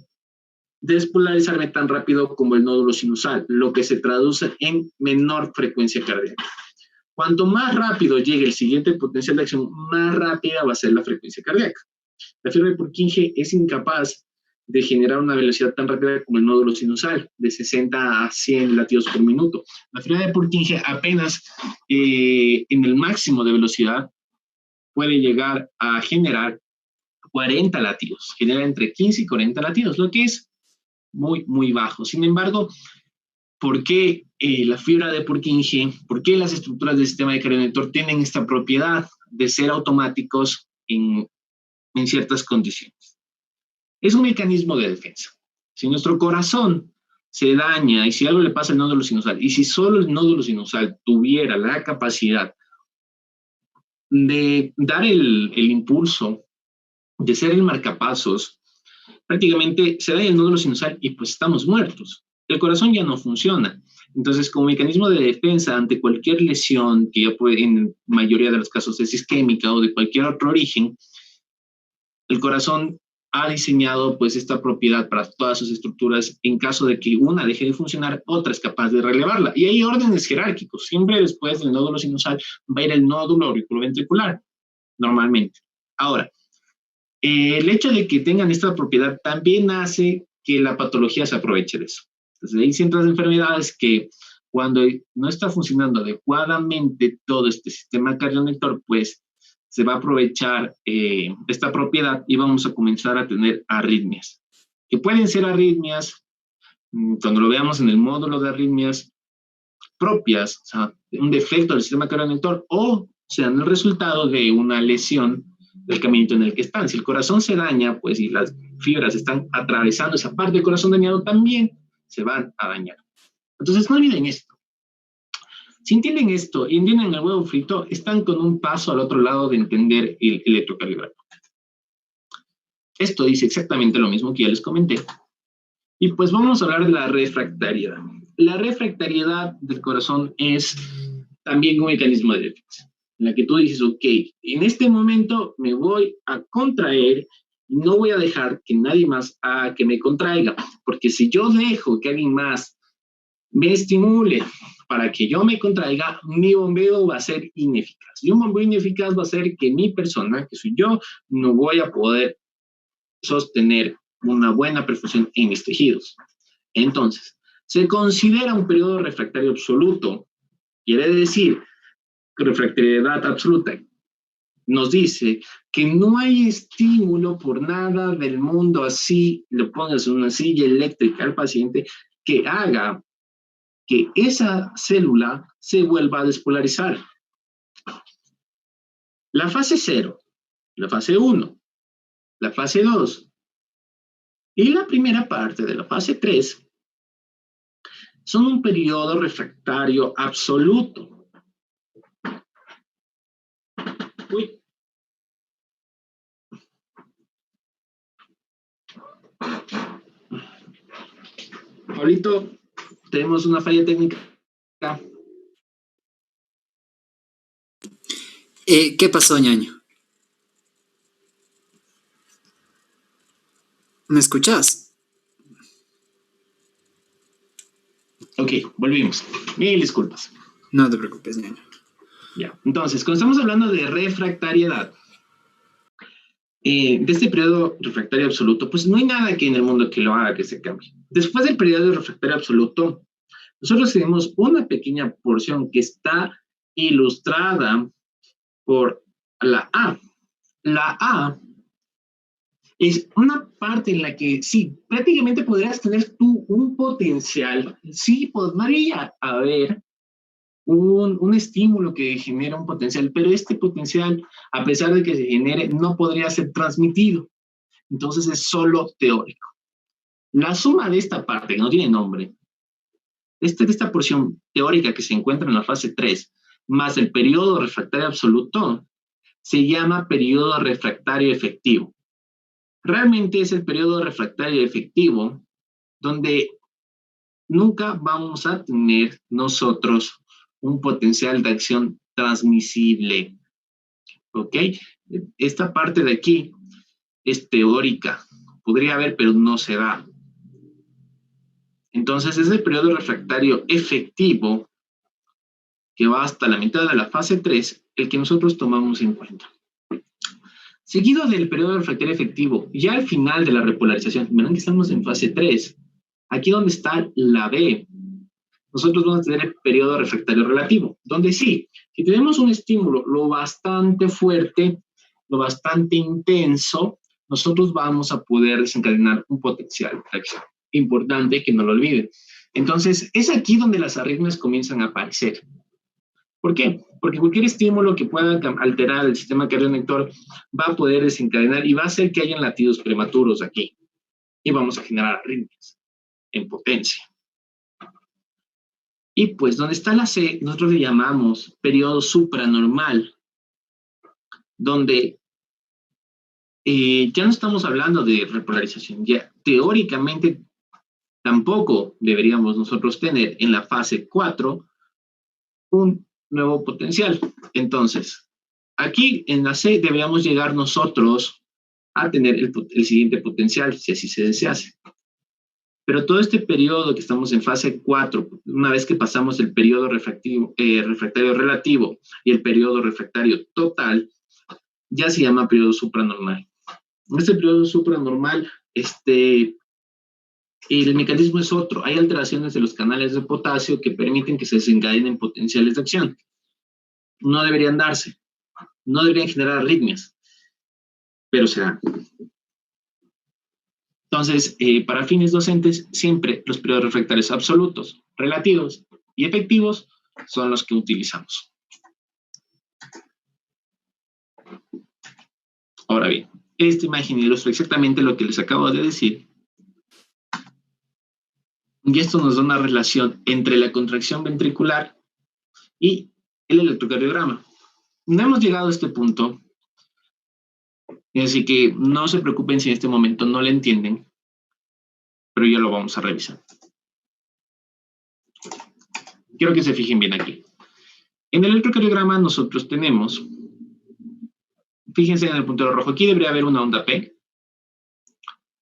despolarizarme tan rápido como el nódulo sinusal, lo que se traduce en menor frecuencia cardíaca. Cuanto más rápido llegue el siguiente potencial de acción, más rápida va a ser la frecuencia cardíaca. La fibra de Purkinje es incapaz de generar una velocidad tan rápida como el nódulo sinusal, de 60 a 100 latidos por minuto. La fibra de Purkinje apenas en el máximo de velocidad puede llegar a generar 40 latidos, genera entre 15 y 40 latidos, lo que es muy, muy bajo. Sin embargo, ¿por qué la fibra de Purkinje, por qué las estructuras del sistema de cardioventor tienen esta propiedad de ser automáticos en ciertas condiciones? Es un mecanismo de defensa. Si nuestro corazón se daña y si algo le pasa al nódulo sinusal, y si solo el nódulo sinusal tuviera la capacidad de dar el impulso, de ser el marcapasos, prácticamente se daña el nódulo sinusal y pues estamos muertos. El corazón ya no funciona. Entonces, como mecanismo de defensa ante cualquier lesión, que ya puede, en mayoría de los casos es isquémica o de cualquier otro origen, el corazón ha diseñado pues esta propiedad para todas sus estructuras. En caso de que una deje de funcionar, otra es capaz de relevarla. Y hay órdenes jerárquicos. Siempre después del nódulo sinusal va a ir el nódulo auriculoventricular, normalmente. Ahora, el hecho de que tengan esta propiedad también hace que la patología se aproveche de eso. Entonces, hay ciertas enfermedades que cuando no está funcionando adecuadamente todo este sistema cardioventor, pues se va a aprovechar esta propiedad y vamos a comenzar a tener arritmias. Que pueden ser arritmias, cuando lo veamos en el módulo de arritmias propias, o sea, un defecto del sistema cardioventor, o sean el resultado de una lesión del caminito en el que están. Si el corazón se daña, pues y las fibras están atravesando esa parte del corazón dañado, también se van a dañar. Entonces, no olviden esto. Si entienden esto y entienden el huevo frito, están con un paso al otro lado de entender el electrocardiograma. Esto dice exactamente lo mismo que ya les comenté. Y pues vamos a hablar de la refractariedad. La refractariedad del corazón es también un mecanismo de defensa, en la que tú dices, ok, en este momento me voy a contraer y no voy a dejar que nadie más haga que me contraiga, porque si yo dejo que alguien más me estimule para que yo me contraiga, mi bombeo va a ser ineficaz. Y un bombeo ineficaz va a ser que mi persona, que soy yo, no voy a poder sostener una buena perfusión en mis tejidos. Entonces, se considera un periodo refractario absoluto. Quiere decir que refractariedad absoluta nos dice que no hay estímulo por nada del mundo, así le pones una silla eléctrica al paciente, que haga que esa célula se vuelva a despolarizar. La fase 0, la fase 1, la fase 2 y la primera parte de la fase 3 son un periodo refractario absoluto. Uy. Ahorita tenemos una falla técnica. ¿Qué pasó, ñaño? ¿Me escuchas? Ok, volvimos. Mil disculpas. No te preocupes, ñaño. Ya, entonces, cuando estamos hablando de refractariedad, de este periodo refractario absoluto, pues no hay nada aquí en el mundo que lo haga que se cambie. Después del periodo refractario absoluto, nosotros tenemos una pequeña porción que está ilustrada por la A. La A es una parte en la que sí, prácticamente podrías tener tú un potencial, sí, podría haber un estímulo que genera un potencial, pero este potencial, a pesar de que se genere, no podría ser transmitido. Entonces es solo teórico. La suma de esta parte, que no tiene nombre, de esta porción teórica que se encuentra en la fase 3, más el periodo refractario absoluto, se llama periodo refractario efectivo. Realmente es el periodo refractario efectivo donde nunca vamos a tener nosotros un potencial de acción transmisible. ¿Ok? Esta parte de aquí es teórica. Podría haber, pero no se da. Entonces, es el periodo refractario efectivo que va hasta la mitad de la fase 3, el que nosotros tomamos en cuenta. Seguido del periodo refractario efectivo, ya al final de la repolarización, verán que estamos en fase 3, aquí donde está la B, nosotros vamos a tener el periodo refractario relativo, donde sí, si tenemos un estímulo lo bastante fuerte, lo bastante intenso, nosotros vamos a poder desencadenar un potencial de acción. Importante que no lo olviden. Entonces, es aquí donde las arritmias comienzan a aparecer. ¿Por qué? Porque cualquier estímulo que pueda alterar el sistema cardiovenector va a poder desencadenar y va a hacer que hayan latidos prematuros aquí. Y vamos a generar arritmias en potencia. Y pues donde está la C, nosotros le llamamos periodo supranormal, donde ya no estamos hablando de repolarización, ya teóricamente tampoco deberíamos nosotros tener en la fase 4 un nuevo potencial. Entonces, aquí en la C deberíamos llegar nosotros a tener el siguiente potencial, si así se desease. Pero todo este periodo que estamos en fase 4, una vez que pasamos el periodo refractario relativo y el periodo refractario total, ya se llama periodo supranormal. En este periodo supranormal, el mecanismo es otro. Hay alteraciones de los canales de potasio que permiten que se desencadenen potenciales de acción. No deberían darse, no deberían generar arritmias, pero se dan. Entonces, para fines docentes, siempre los periodos refractarios absolutos, relativos y efectivos son los que utilizamos. Ahora bien, esta imagen ilustra exactamente lo que les acabo de decir. Y esto nos da una relación entre la contracción ventricular y el electrocardiograma. No hemos llegado a este punto, así que no se preocupen si en este momento no lo entienden, pero ya lo vamos a revisar. Quiero que se fijen bien aquí. En el electrocardiograma nosotros tenemos, fíjense en el puntero rojo, aquí debería haber una onda P.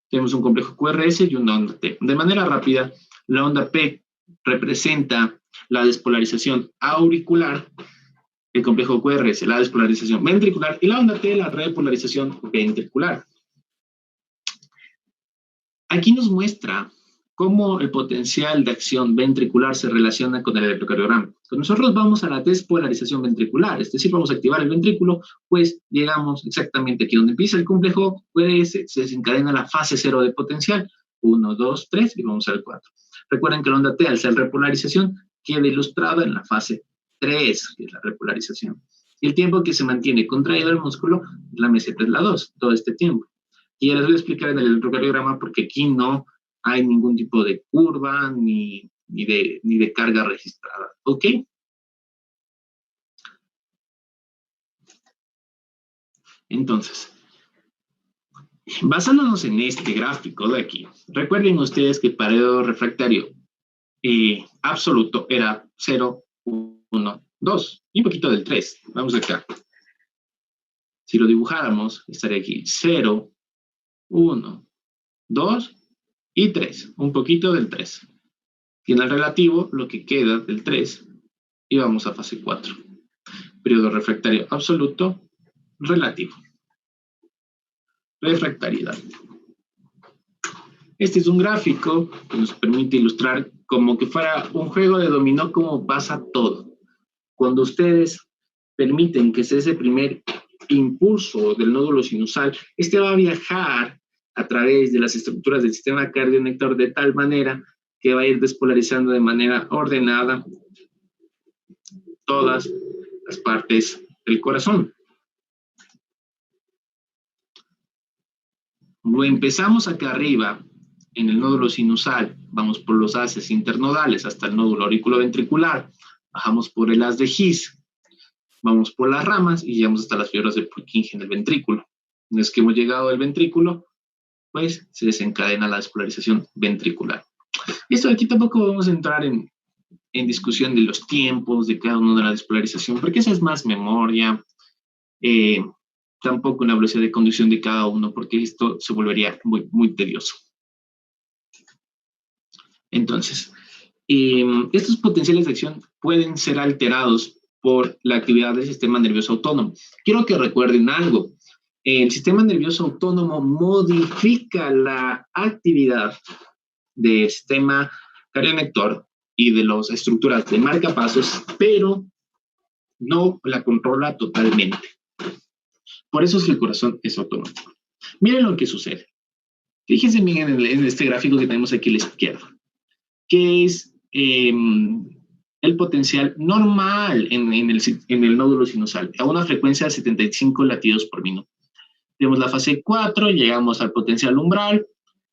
Tenemos un complejo QRS y una onda T. De manera rápida, la onda P representa la despolarización auricular, el complejo QRS, la despolarización ventricular, y la onda T, la repolarización ventricular. Aquí nos muestra cómo el potencial de acción ventricular se relaciona con el electrocardiograma. Cuando nosotros vamos a la despolarización ventricular, es decir, vamos a activar el ventrículo, pues llegamos exactamente aquí donde empieza el complejo QRS, se desencadena la fase 0 de potencial, 1, 2, 3, y vamos al 4. Recuerden que la onda T, al ser repolarización, queda ilustrada en la fase 3, que es la repolarización. Y el tiempo que se mantiene contraído el músculo, la meseta es la 2, todo este tiempo. Y ya les voy a explicar en el electrocardiograma porque aquí no hay ningún tipo de curva ni de carga registrada. ¿Ok? Entonces, basándonos en este gráfico de aquí, recuerden ustedes que el periodo refractario absoluto era 0, 1, 2 y un poquito del 3. Vamos acá. Si lo dibujáramos, estaría aquí 0, 1, 2 y 3. Un poquito del 3. Y en el relativo, lo que queda del 3, y vamos a fase 4. Periodo refractario absoluto, relativo. Refractariedad. Este es un gráfico que nos permite ilustrar como que fuera un juego de dominó cómo pasa todo. Cuando ustedes permiten que sea ese primer impulso del nódulo sinusal, este va a viajar a través de las estructuras del sistema cardionector de tal manera que va a ir despolarizando de manera ordenada todas las partes del corazón. Lo empezamos acá arriba, en el nódulo sinusal, vamos por los haces internodales hasta el nódulo auriculoventricular, bajamos por el haz de His, vamos por las ramas y llegamos hasta las fibras de Purkinje en el ventrículo. Una vez que hemos llegado al ventrículo, pues se desencadena la despolarización ventricular. Y esto de aquí tampoco vamos a entrar en discusión de los tiempos de cada uno de la despolarización, porque esa es más memoria, tampoco una velocidad de conducción de cada uno, porque esto se volvería muy, muy tedioso. Entonces, estos potenciales de acción pueden ser alterados por la actividad del sistema nervioso autónomo. Quiero que recuerden algo. El sistema nervioso autónomo modifica la actividad del sistema cardionector y de las estructuras de marcapasos, pero no la controla totalmente. Por eso es que el corazón es automático. Miren lo que sucede. Fíjense bien en este gráfico que tenemos aquí a la izquierda, que es el potencial normal en el nódulo sinusal, a una frecuencia de 75 latidos por minuto. Tenemos la fase 4, llegamos al potencial umbral,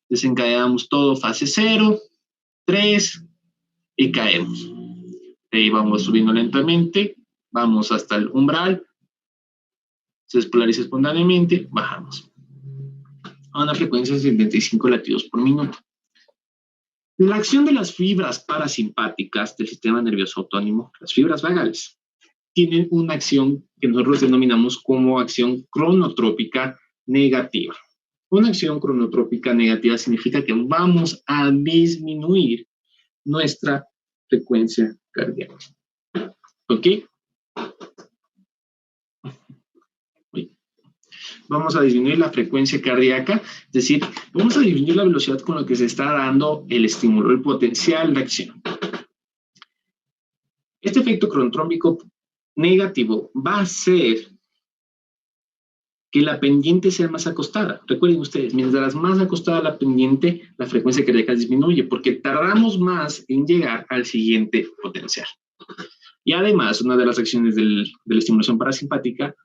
desencadenamos todo fase 0, 3 y caemos. Ahí vamos subiendo lentamente, vamos hasta el umbral, se despolariza espontáneamente, bajamos a una frecuencia de 75 latidos por minuto. La acción de las fibras parasimpáticas del sistema nervioso autónomo, las fibras vagales, tienen una acción que nosotros denominamos como acción cronotrópica negativa. Una acción cronotrópica negativa significa que vamos a disminuir nuestra frecuencia cardíaca. ¿Ok? Vamos a disminuir la frecuencia cardíaca, es decir, vamos a disminuir la velocidad con la que se está dando el estímulo, el potencial de acción. Este efecto cronotrópico negativo va a hacer que la pendiente sea más acostada. Recuerden ustedes, mientras más acostada la pendiente, la frecuencia cardíaca disminuye, porque tardamos más en llegar al siguiente potencial. Y además, una de las acciones de la estimulación parasimpática,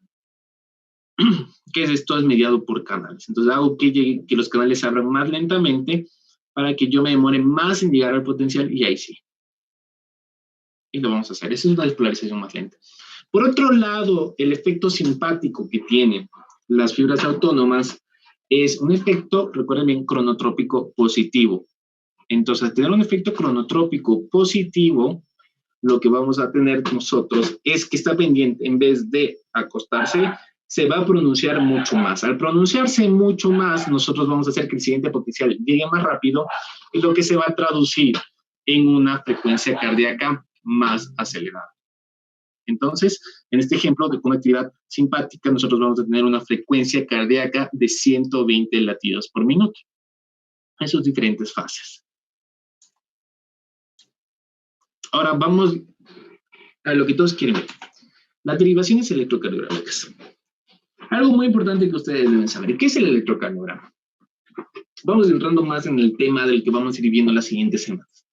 que es esto, es mediado por canales. Entonces hago que los canales se abran más lentamente para que yo me demore más en llegar al potencial y ahí sí. Y lo vamos a hacer. Esa es una despolarización más lenta. Por otro lado, el efecto simpático que tienen las fibras autónomas es un efecto, recuerden bien, cronotrópico positivo. Entonces, al tener un efecto cronotrópico positivo, lo que vamos a tener nosotros es que esta pendiente, en vez de acostarse, se va a pronunciar mucho más. Al pronunciarse mucho más, nosotros vamos a hacer que el siguiente potencial llegue más rápido, y lo que se va a traducir en una frecuencia cardíaca más acelerada. Entonces, en este ejemplo de conectividad simpática, nosotros vamos a tener una frecuencia cardíaca de 120 latidos por minuto. En sus diferentes fases. Ahora vamos a lo que todos quieren ver. Las derivaciones electrocardiográficas. Algo muy importante que ustedes deben saber. ¿Qué es el electrocardiograma? Vamos entrando más en el tema del que vamos a ir viendo las siguientes semanas.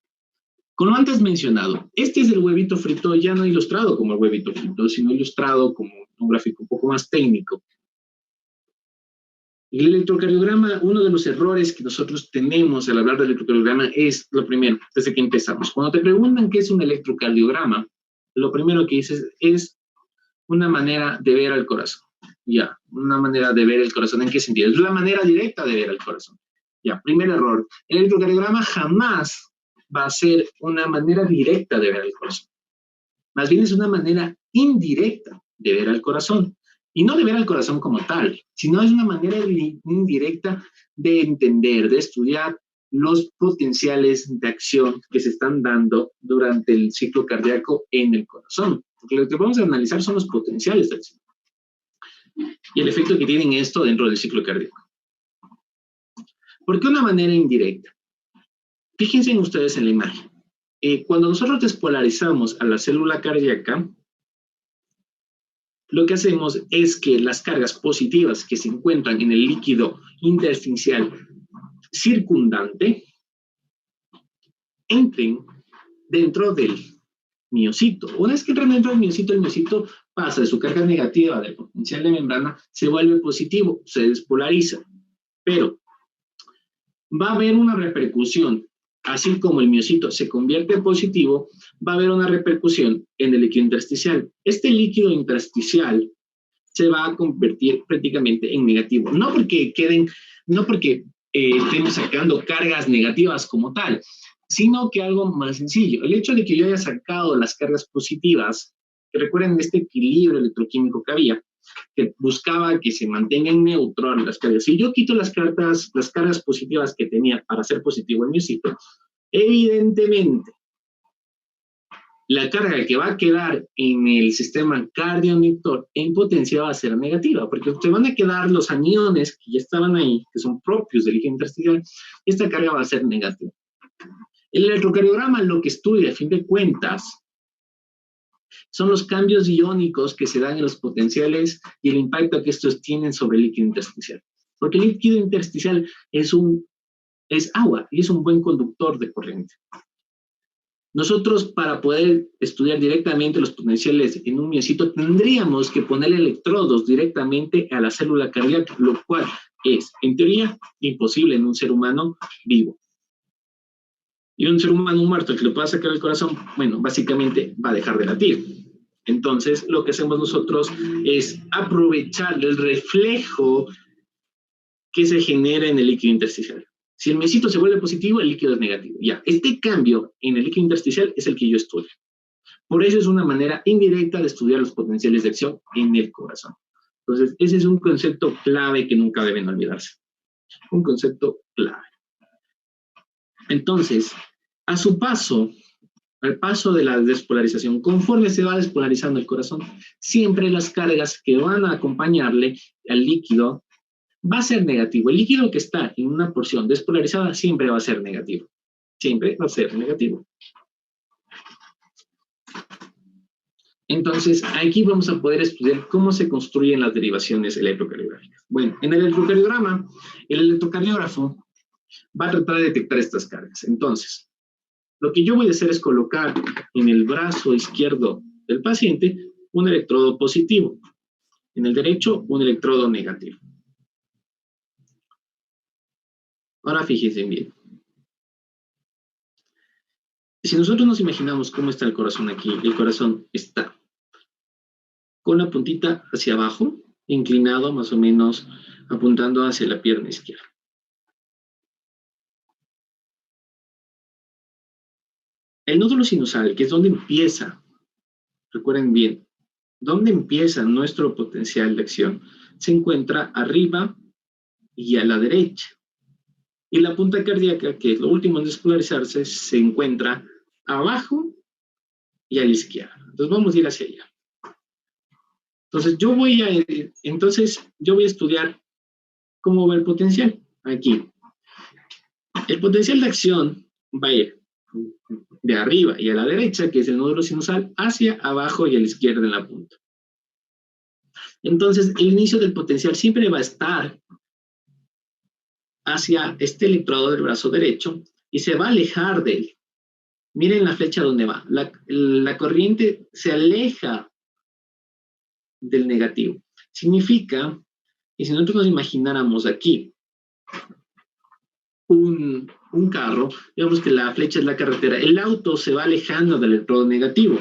Como antes mencionado, este es el huevito frito ya no ilustrado como el huevito frito, sino ilustrado como un gráfico un poco más técnico. El electrocardiograma, uno de los errores que nosotros tenemos al hablar del electrocardiograma es lo primero, desde que empezamos. Cuando te preguntan qué es un electrocardiograma, lo primero que dices es una manera de ver al corazón. Ya, una manera de ver el corazón. ¿En qué sentido? Es la manera directa de ver al corazón. Ya, primer error. El electrocardiograma jamás va a ser una manera directa de ver al corazón. Más bien es una manera indirecta de ver al corazón. Y no de ver al corazón como tal, sino es una manera indirecta de entender, de estudiar los potenciales de acción que se están dando durante el ciclo cardíaco en el corazón. Porque lo que vamos a analizar son los potenciales de acción y el efecto que tienen esto dentro del ciclo cardíaco. ¿Por qué una manera indirecta? Fíjense ustedes en la imagen. Cuando nosotros despolarizamos a la célula cardíaca, lo que hacemos es que las cargas positivas que se encuentran en el líquido intersticial circundante entren dentro del miocito. Una vez que entran dentro del miocito, el miocito pasa de su carga negativa del potencial de membrana, se vuelve positivo, se despolariza. Pero va a haber una repercusión. Así como el miocito se convierte en positivo, va a haber una repercusión en el líquido intersticial. Este líquido intersticial se va a convertir prácticamente en negativo. No porque estemos sacando cargas negativas como tal, sino que algo más sencillo. El hecho de que yo haya sacado las cargas positivas, que recuerden este equilibrio electroquímico que había, que buscaba que se mantengan neutro las cargas. Si yo quito las cargas positivas que tenía para hacer positivo el miocito, evidentemente la carga que va a quedar en el sistema cardioinductor en potencia va a ser negativa, porque se van a quedar los aniones que ya estaban ahí, que son propios del líquido intersticial, y esta carga va a ser negativa. El electrocardiograma lo que estudia, a fin de cuentas, son los cambios iónicos que se dan en los potenciales y el impacto que estos tienen sobre el líquido intersticial. Porque el líquido intersticial es agua y es un buen conductor de corriente. Nosotros, para poder estudiar directamente los potenciales en un miocito, tendríamos que ponerle electrodos directamente a la célula cardíaca, lo cual es, en teoría, imposible en un ser humano vivo. Y un ser humano muerto que le pueda sacar el corazón, bueno, básicamente va a dejar de latir. Entonces, lo que hacemos nosotros es aprovechar el reflejo que se genera en el líquido intersticial. Si el miocito se vuelve positivo, el líquido es negativo. Ya, este cambio en el líquido intersticial es el que yo estudio. Por eso es una manera indirecta de estudiar los potenciales de acción en el corazón. Entonces, ese es un concepto clave que nunca deben olvidarse. Un concepto clave. Entonces, a su paso, al paso de la despolarización, conforme se va despolarizando el corazón, siempre las cargas que van a acompañarle al líquido va a ser negativo. El líquido que está en una porción despolarizada siempre va a ser negativo. Siempre va a ser negativo. Entonces, aquí vamos a poder estudiar cómo se construyen las derivaciones electrocardiográficas. Bueno, en el electrocardiograma, el electrocardiógrafo va a tratar de detectar estas cargas. Entonces, lo que yo voy a hacer es colocar en el brazo izquierdo del paciente un electrodo positivo. En el derecho, un electrodo negativo. Ahora fíjense bien. Si nosotros nos imaginamos cómo está el corazón aquí, el corazón está con la puntita hacia abajo, inclinado más o menos, apuntando hacia la pierna izquierda. El nódulo sinusal, que es donde empieza, recuerden bien, donde empieza nuestro potencial de acción, se encuentra arriba y a la derecha. Y la punta cardíaca, que es lo último en despolarizarse, se encuentra abajo y a la izquierda. Entonces vamos a ir hacia allá. Entonces yo voy a estudiar cómo va el potencial aquí. El potencial de acción va a ir de arriba y a la derecha, que es el nódulo sinusal, hacia abajo y a la izquierda en la punta. Entonces, el inicio del potencial siempre va a estar hacia este electrodo del brazo derecho y se va a alejar de él. Miren la flecha donde va. La corriente se aleja del negativo. Significa que si nosotros nos imagináramos aquí un carro, digamos que la flecha es la carretera, el auto se va alejando del electrodo negativo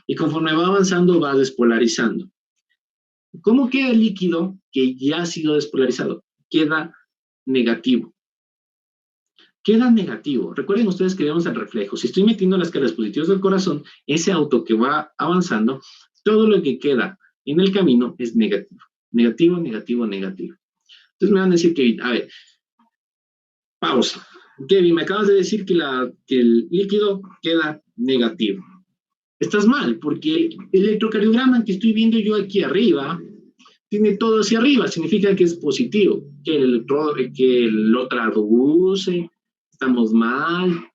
y conforme va avanzando va despolarizando. ¿Cómo queda el líquido que ya ha sido despolarizado? Queda negativo. Queda negativo. Recuerden ustedes que vemos el reflejo. Si estoy metiendo las cargas positivas del corazón, ese auto que va avanzando, todo lo que queda en el camino es negativo. Negativo, negativo, negativo. Entonces me van a decir, Kevin, a ver, pausa. Kevin, me acabas de decir que el líquido queda negativo. Estás mal, porque el electrocardiograma que estoy viendo yo aquí arriba tiene todo hacia arriba, significa que es positivo, que el electrodo, que lo traduce, estamos mal.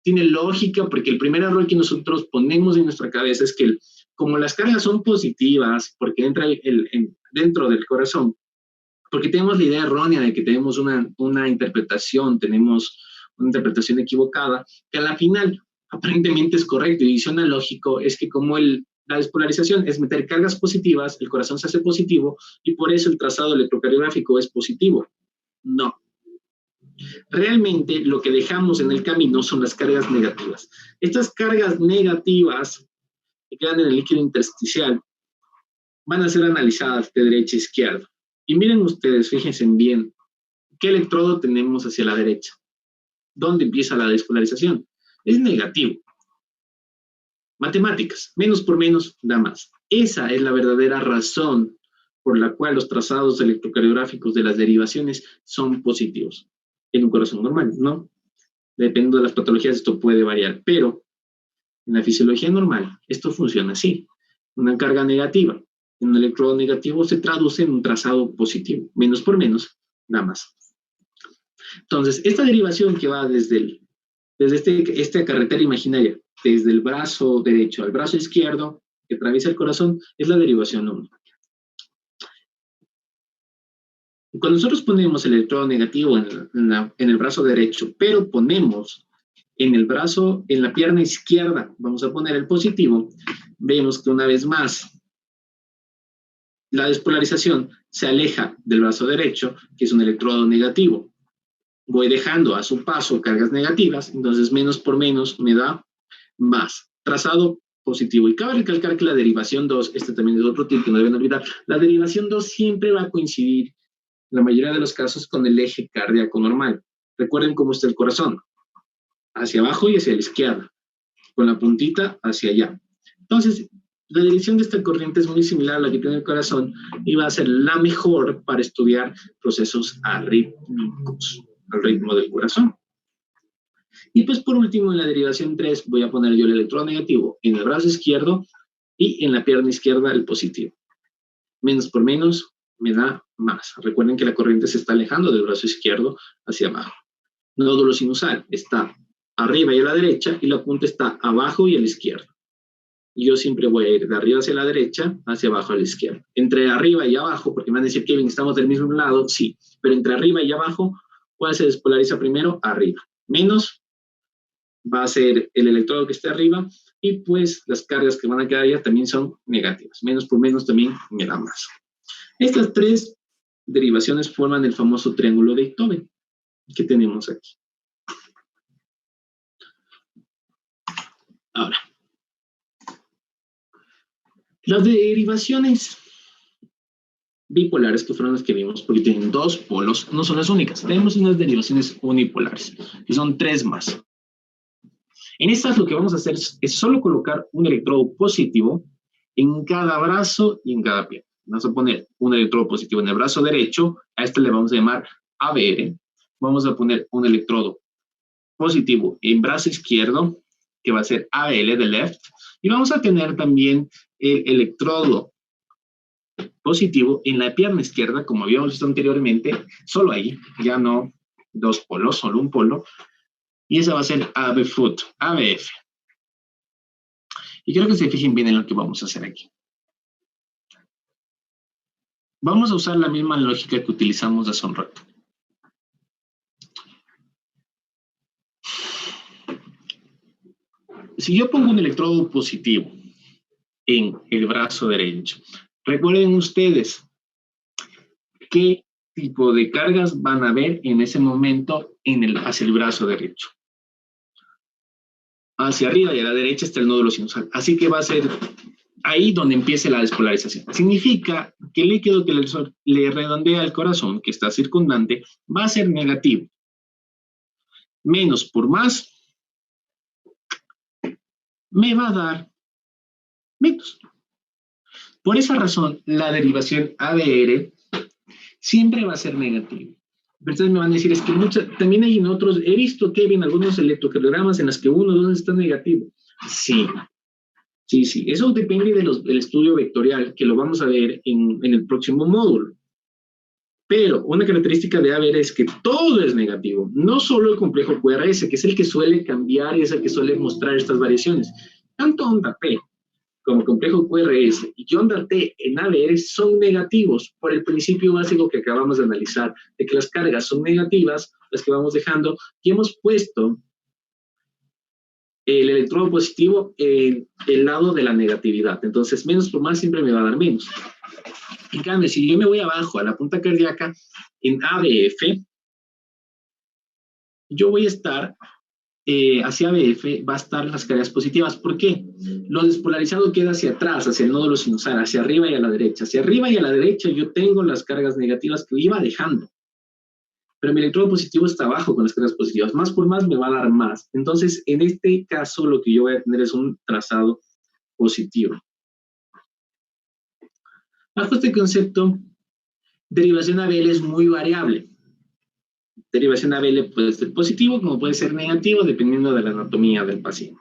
Tiene lógica, porque el primer error que nosotros ponemos en nuestra cabeza es que como las cargas son positivas, porque entra dentro del corazón, porque tenemos la idea errónea de que tenemos una interpretación, tenemos una interpretación equivocada, que a la final aparentemente es correcto y suena lógico, es que como la despolarización es meter cargas positivas, el corazón se hace positivo y por eso el trazado electrocardiográfico es positivo. No. Realmente lo que dejamos en el camino son las cargas negativas. Estas cargas negativas que quedan en el líquido intersticial van a ser analizadas de derecha a izquierda. Y miren ustedes, fíjense bien, ¿qué electrodo tenemos hacia la derecha? ¿Dónde empieza la despolarización? Es negativo. Matemáticas, menos por menos da más. Esa es la verdadera razón por la cual los trazados electrocardiográficos de las derivaciones son positivos en un corazón normal, ¿no? Dependiendo de las patologías esto puede variar, pero en la fisiología normal esto funciona así. Una carga negativa en un electrodo negativo se traduce en un trazado positivo. Menos por menos da más. Entonces, esta derivación que va desde esta carretera imaginaria, desde el brazo derecho al brazo izquierdo, que atraviesa el corazón, es la derivación 1. Cuando nosotros ponemos el electrodo negativo en el brazo derecho, pero ponemos en la pierna izquierda, vamos a poner el positivo, vemos que una vez más la despolarización se aleja del brazo derecho, que es un electrodo negativo. Voy dejando a su paso cargas negativas, entonces menos por menos me da más. Trazado positivo. Y cabe recalcar que la derivación 2, este también es otro tip que no deben olvidar, la derivación 2 siempre va a coincidir, en la mayoría de los casos, con el eje cardíaco normal. Recuerden cómo está el corazón, hacia abajo y hacia la izquierda, con la puntita hacia allá. Entonces, la dirección de esta corriente es muy similar a la que tiene el corazón y va a ser la mejor para estudiar procesos arrítmicos, al ritmo del corazón. Y pues por último, en la derivación 3, voy a poner yo el electrodo negativo en el brazo izquierdo y en la pierna izquierda el positivo. Menos por menos me da más. Recuerden que la corriente se está alejando del brazo izquierdo hacia abajo. Nódulo sinusal está arriba y a la derecha y la punta está abajo y a la izquierda. Yo siempre voy a ir de arriba hacia la derecha, hacia abajo a la izquierda. Entre arriba y abajo, porque me van a decir, Kevin, ¿estamos del mismo lado? Sí, pero entre arriba y abajo, ¿cuál se despolariza primero? Arriba. Menos va a ser el electrodo que esté arriba y pues las cargas que van a quedar allá también son negativas. Menos por menos también me da más. Estas tres derivaciones forman el famoso triángulo de Itobe que tenemos aquí. Ahora, las derivaciones bipolares, que fueron las que vimos, porque tienen dos polos, no son las únicas. Tenemos unas derivaciones unipolares, que son 3 más. En estas lo que vamos a hacer es solo colocar un electrodo positivo en cada brazo y en cada pierna. Vamos a poner un electrodo positivo en el brazo derecho, a este le vamos a llamar ABR. Vamos a poner un electrodo positivo en brazo izquierdo que va a ser ABL de left, y vamos a tener también el electrodo positivo en la pierna izquierda, como habíamos visto anteriormente, solo ahí, ya no dos polos, solo un polo, y esa va a ser AB foot, ABF. Y quiero que se fijen bien en lo que vamos a hacer aquí. Vamos a usar la misma lógica que utilizamos hace un rato. Si yo pongo un electrodo positivo en el brazo derecho, recuerden ustedes qué tipo de cargas van a ver en ese momento hacia el brazo derecho. Hacia arriba y a la derecha está el nódulo sinusal. Así que va a ser ahí donde empiece la despolarización. Significa que el líquido que le redondea al corazón, que está circundante, va a ser negativo. Menos por más me va a dar menos. Por esa razón, la derivación ABR siempre va a ser negativa. Entonces me van a decir, es que también hay en otros, he visto que hay en algunos electrocardiogramas en los que uno o dos está negativo. Sí, eso depende del estudio vectorial, que lo vamos a ver en el próximo módulo. Pero una característica de ABR es que todo es negativo, no solo el complejo QRS, que es el que suele cambiar y es el que suele mostrar estas variaciones. Tanto onda P como complejo QRS y onda T en ABR son negativos por el principio básico que acabamos de analizar, de que las cargas son negativas, las que vamos dejando, y hemos puesto el electrodo positivo en el lado de la negatividad. Entonces, menos por más siempre me va a dar menos. En cambio, si yo me voy abajo a la punta cardíaca, en ABF, yo voy a estar, hacia ABF va a estar las cargas positivas. ¿Por qué? Lo despolarizado queda hacia atrás, hacia el nódulo sinusal, hacia arriba y a la derecha. Hacia arriba y a la derecha yo tengo las cargas negativas que iba dejando. Pero mi electrodo positivo está abajo con las cargas positivas. Más por más me va a dar más. Entonces, en este caso, lo que yo voy a tener es un trazado positivo. Bajo este concepto, derivación ABL es muy variable. Derivación ABL puede ser positivo como puede ser negativo dependiendo de la anatomía del paciente.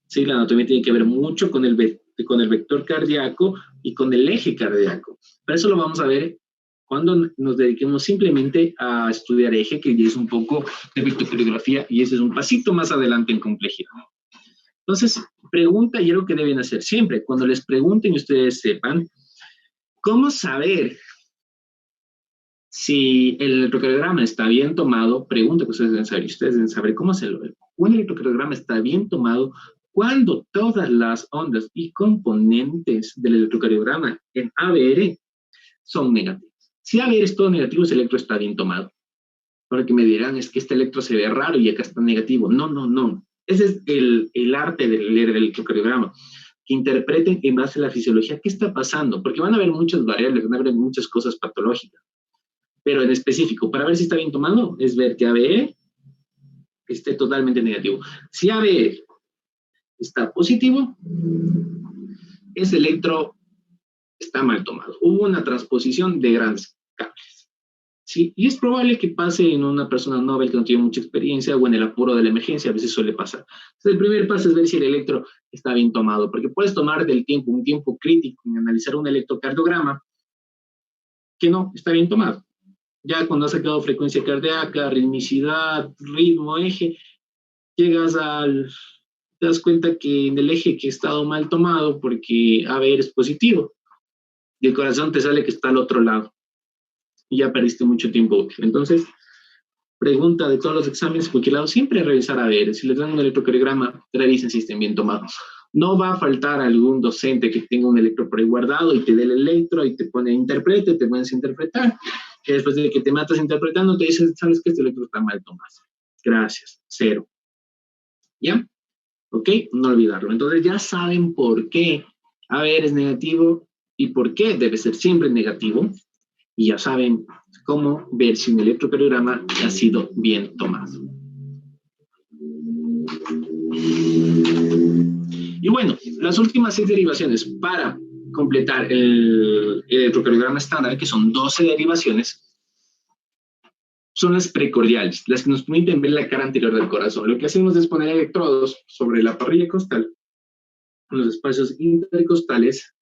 Sí, la anatomía tiene que ver mucho con el vector cardíaco y con el eje cardíaco. Pero eso lo vamos a ver cuando nos dediquemos simplemente a estudiar eje, que ya es un poco de vectorcardiografía y ese es un pasito más adelante en complejidad. Entonces, pregunta y algo que deben hacer siempre. Cuando les pregunten y ustedes sepan, ¿cómo saber si el electrocardiograma está bien tomado? Pregunta que ustedes deben saber. Ustedes deben saber cómo hacerlo. Un electrocardiograma está bien tomado cuando todas las ondas y componentes del electrocardiograma en ABR son negativas. Si ABR es todo negativo, ese electro está bien tomado. Ahora que me dirán, es que este electro se ve raro y acá está negativo. No. Ese es el arte del electrocardiograma. Que interpreten en base a la fisiología qué está pasando, porque van a haber muchas variables, van a haber muchas cosas patológicas. Pero en específico, para ver si está bien tomado, es ver que ABE esté totalmente negativo. Si ABE está positivo, ese electro está mal tomado. Hubo una transposición de grandes cables. ¿Sí? Y es probable que pase en una persona novel que no tiene mucha experiencia o en el apuro de la emergencia, a veces suele pasar. Entonces, el primer paso es ver si el electro está bien tomado, porque puedes tomar un tiempo crítico en analizar un electrocardiograma que no está bien tomado. Ya cuando has sacado frecuencia cardíaca, ritmicidad, ritmo, eje, te das cuenta que en el eje que ha estado mal tomado porque ABR es positivo y el corazón te sale que está al otro lado y ya perdiste mucho tiempo útil. Entonces, pregunta de todos los exámenes, cualquier lado, siempre revisar ABR. Si les dan un electrocardiograma, revisen si estén bien tomados. No va a faltar algún docente que tenga un electro por ahí guardado y te dé el electro y te pone interprete, te pones a interpretar, que después de que te matas interpretando te dicen, sabes que este electro está mal tomado. Gracias, 0. ¿Ya? ¿Ok? No olvidarlo. Entonces ya saben por qué ABR es negativo y por qué debe ser siempre negativo. Y ya saben cómo ver si un electrocardiograma ha sido bien tomado. Y bueno, las últimas 6 derivaciones para completar el electrocardiograma estándar, que son 12 derivaciones, son las precordiales, las que nos permiten ver la cara anterior del corazón. Lo que hacemos es poner electrodos sobre la parrilla costal, en los espacios intercostales,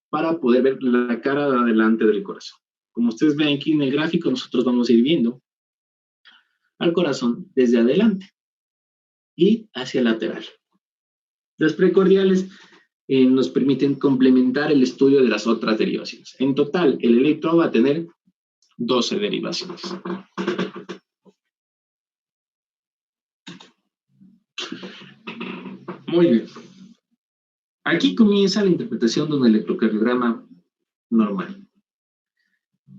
para poder ver la cara de adelante del corazón. Como ustedes ven aquí en el gráfico, nosotros vamos a ir viendo al corazón desde adelante y hacia el lateral. Las precordiales nos permiten complementar el estudio de las otras derivaciones. En total, el electrodo va a tener 12 derivaciones. Muy bien. Aquí comienza la interpretación de un electrocardiograma normal.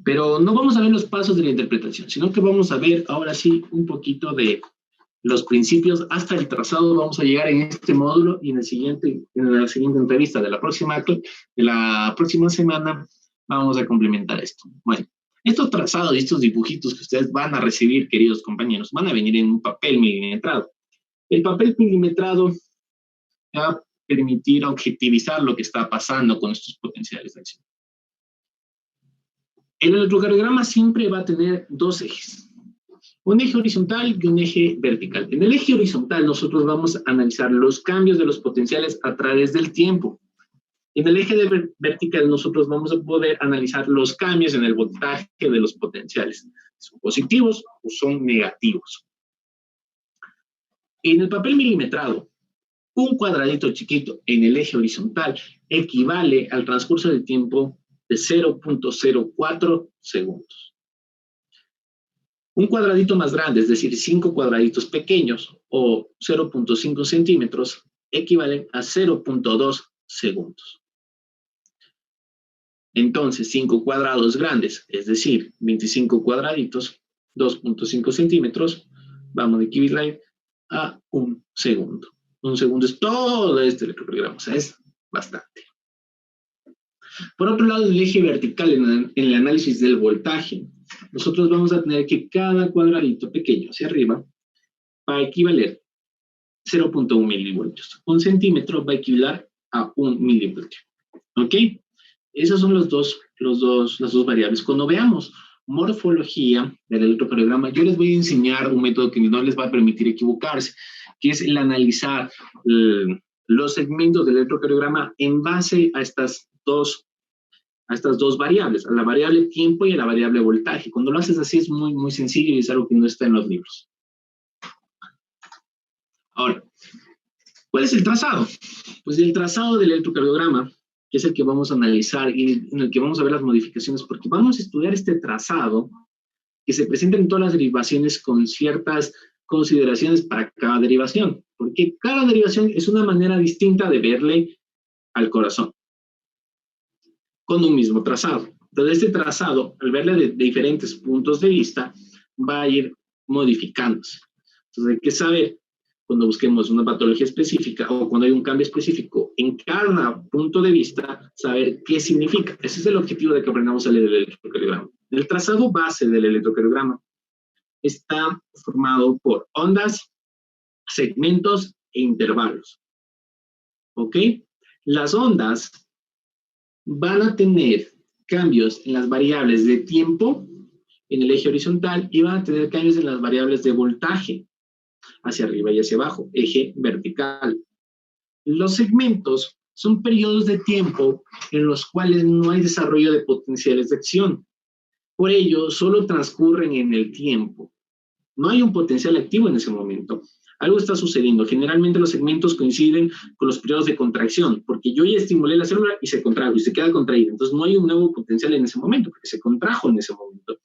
Pero no vamos a ver los pasos de la interpretación, sino que vamos a ver ahora sí un poquito de los principios hasta el trazado. Vamos a llegar en este módulo y en la siguiente entrevista de la próxima semana vamos a complementar esto. Bueno, estos trazados y estos dibujitos que ustedes van a recibir, queridos compañeros, van a venir en un papel milimetrado. El papel milimetrado va a permitir objetivizar lo que está pasando con estos potenciales de acción. El electrocardiograma siempre va a tener dos ejes, un eje horizontal y un eje vertical. En el eje horizontal nosotros vamos a analizar los cambios de los potenciales a través del tiempo. En el eje vertical nosotros vamos a poder analizar los cambios en el voltaje de los potenciales. ¿Son positivos o son negativos? En el papel milimetrado, un cuadradito chiquito en el eje horizontal equivale al transcurso del tiempo de 0.04 segundos. Un cuadradito más grande, es decir, 5 cuadraditos pequeños o 0.5 centímetros, equivalen a 0.2 segundos. Entonces, 5 cuadrados grandes, es decir, 25 cuadraditos, 2.5 centímetros, vamos a equivaler a 1 segundo. 1 segundo es todo este electrocardiograma, o sea, es bastante. Por otro lado, el eje vertical en el análisis del voltaje, nosotros vamos a tener que cada cuadradito pequeño hacia arriba va a equivaler 0.1 milivoltios. 1 centímetro va a equivaler a 1 milivoltio. ¿Ok? Esas son las dos variables. Cuando veamos morfología del electrocardiograma, yo les voy a enseñar un método que no les va a permitir equivocarse, que es el analizar los segmentos del electrocardiograma en base a estas dos variables, a la variable tiempo y a la variable voltaje. Cuando lo haces así es muy, muy sencillo y es algo que no está en los libros. Ahora, ¿cuál es el trazado? Pues el trazado del electrocardiograma, que es el que vamos a analizar y en el que vamos a ver las modificaciones, porque vamos a estudiar este trazado que se presenta en todas las derivaciones con ciertas consideraciones para cada derivación, porque cada derivación es una manera distinta de verle al corazón, con un mismo trazado. Entonces, este trazado, al verle de diferentes puntos de vista, va a ir modificándose. Entonces, hay que saber, cuando busquemos una patología específica o cuando hay un cambio específico en cada punto de vista, saber qué significa. Ese es el objetivo de que aprendamos a leer el electrocardiograma. El trazado base del electrocardiograma está formado por ondas, segmentos e intervalos. ¿Ok? Las ondas van a tener cambios en las variables de tiempo en el eje horizontal y van a tener cambios en las variables de voltaje hacia arriba y hacia abajo, eje vertical. Los segmentos son periodos de tiempo en los cuales no hay desarrollo de potenciales de acción. Por ello, solo transcurren en el tiempo. No hay un potencial activo en ese momento. Algo está sucediendo. Generalmente los segmentos coinciden con los periodos de contracción, porque yo ya estimulé la célula y se contrajo y se queda contraída. Entonces no hay un nuevo potencial en ese momento, porque se contrajo en ese momento.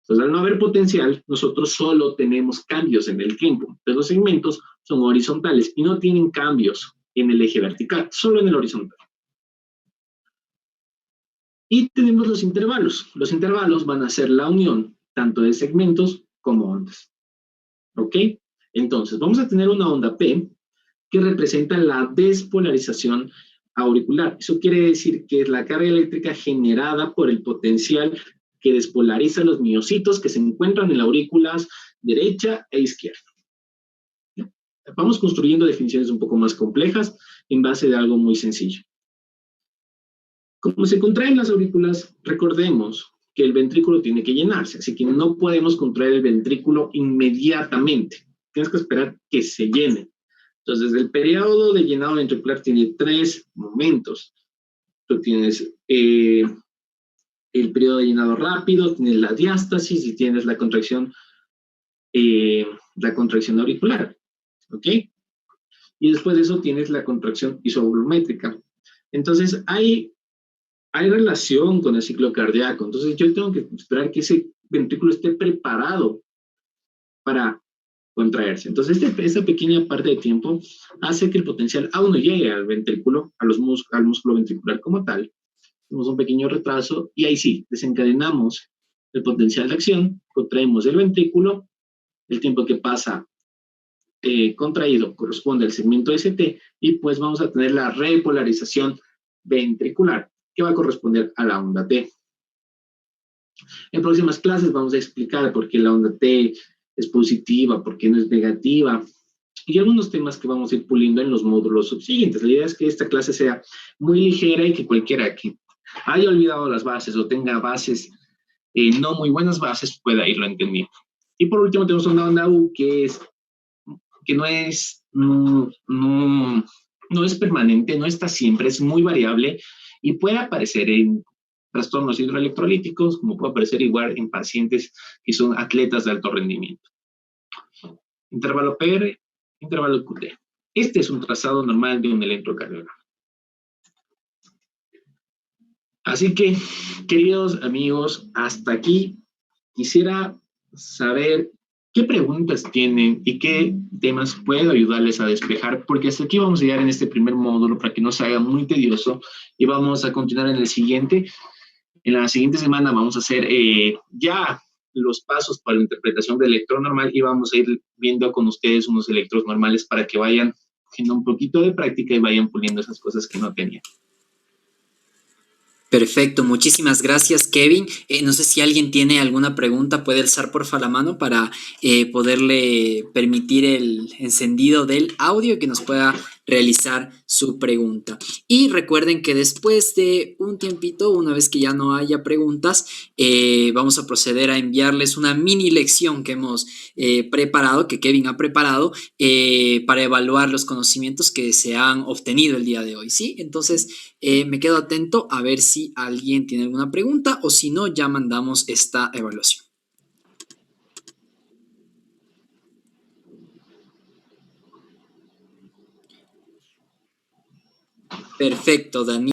Entonces, al no haber potencial, nosotros solo tenemos cambios en el tiempo. Entonces, los segmentos son horizontales y no tienen cambios en el eje vertical, solo en el horizontal. Y tenemos los intervalos. Los intervalos van a ser la unión tanto de segmentos como ondas. ¿Ok? Entonces, vamos a tener una onda P que representa la despolarización auricular. Eso quiere decir que es la carga eléctrica generada por el potencial que despolariza los miocitos que se encuentran en las aurículas derecha e izquierda. Vamos construyendo definiciones un poco más complejas en base de algo muy sencillo. Como se contraen las aurículas, recordemos que el ventrículo tiene que llenarse, así que no podemos contraer el ventrículo inmediatamente. Tienes que esperar que se llene. Entonces, el periodo de llenado ventricular tiene 3 momentos. Tú tienes el periodo de llenado rápido, tienes la diástasis y tienes la contracción auricular, ¿ok? Y después de eso tienes la contracción isovolumétrica. Entonces, hay relación con el ciclo cardíaco. Entonces, yo tengo que esperar que ese ventrículo esté preparado para contraerse. Entonces, esta pequeña parte de tiempo hace que el potencial aún no llegue al ventrículo, al músculo ventricular como tal. Tenemos un pequeño retraso y ahí sí, desencadenamos el potencial de acción, contraemos el ventrículo, el tiempo que pasa contraído corresponde al segmento ST y pues vamos a tener la repolarización ventricular que va a corresponder a la onda T. En próximas clases vamos a explicar por qué la onda T es positiva, por qué no es negativa y algunos temas que vamos a ir puliendo en los módulos subsiguientes. La idea es que esta clase sea muy ligera y que cualquiera que haya olvidado las bases o tenga bases, no muy buenas bases, pueda irlo entendiendo. Y por último tenemos una onda U que no es permanente, no está siempre, es muy variable y puede aparecer en trastornos hidroelectrolíticos, como puede aparecer igual en pacientes que son atletas de alto rendimiento. Intervalo PR, intervalo QT. Este es un trazado normal de un electrocardiograma. Así que, queridos amigos, hasta aquí quisiera saber qué preguntas tienen y qué temas puedo ayudarles a despejar, porque hasta aquí vamos a llegar en este primer módulo para que no se haga muy tedioso y vamos a continuar en el siguiente. En la siguiente semana vamos a hacer ya los pasos para la interpretación del electro normal y vamos a ir viendo con ustedes unos electros normales para que vayan haciendo un poquito de práctica y vayan puliendo esas cosas que no tenían. Perfecto, muchísimas gracias, Kevin. No sé si alguien tiene alguna pregunta, puede alzar porfa la mano para poderle permitir el encendido del audio y que nos pueda realizar su pregunta. Y recuerden que después de un tiempito, una vez que ya no haya preguntas, vamos a proceder a enviarles una mini lección que hemos preparado, que Kevin ha preparado, para evaluar los conocimientos que se han obtenido el día de hoy, ¿sí? Entonces, me quedo atento a ver si alguien tiene alguna pregunta o si no, ya mandamos esta evaluación. Perfecto, Daniel.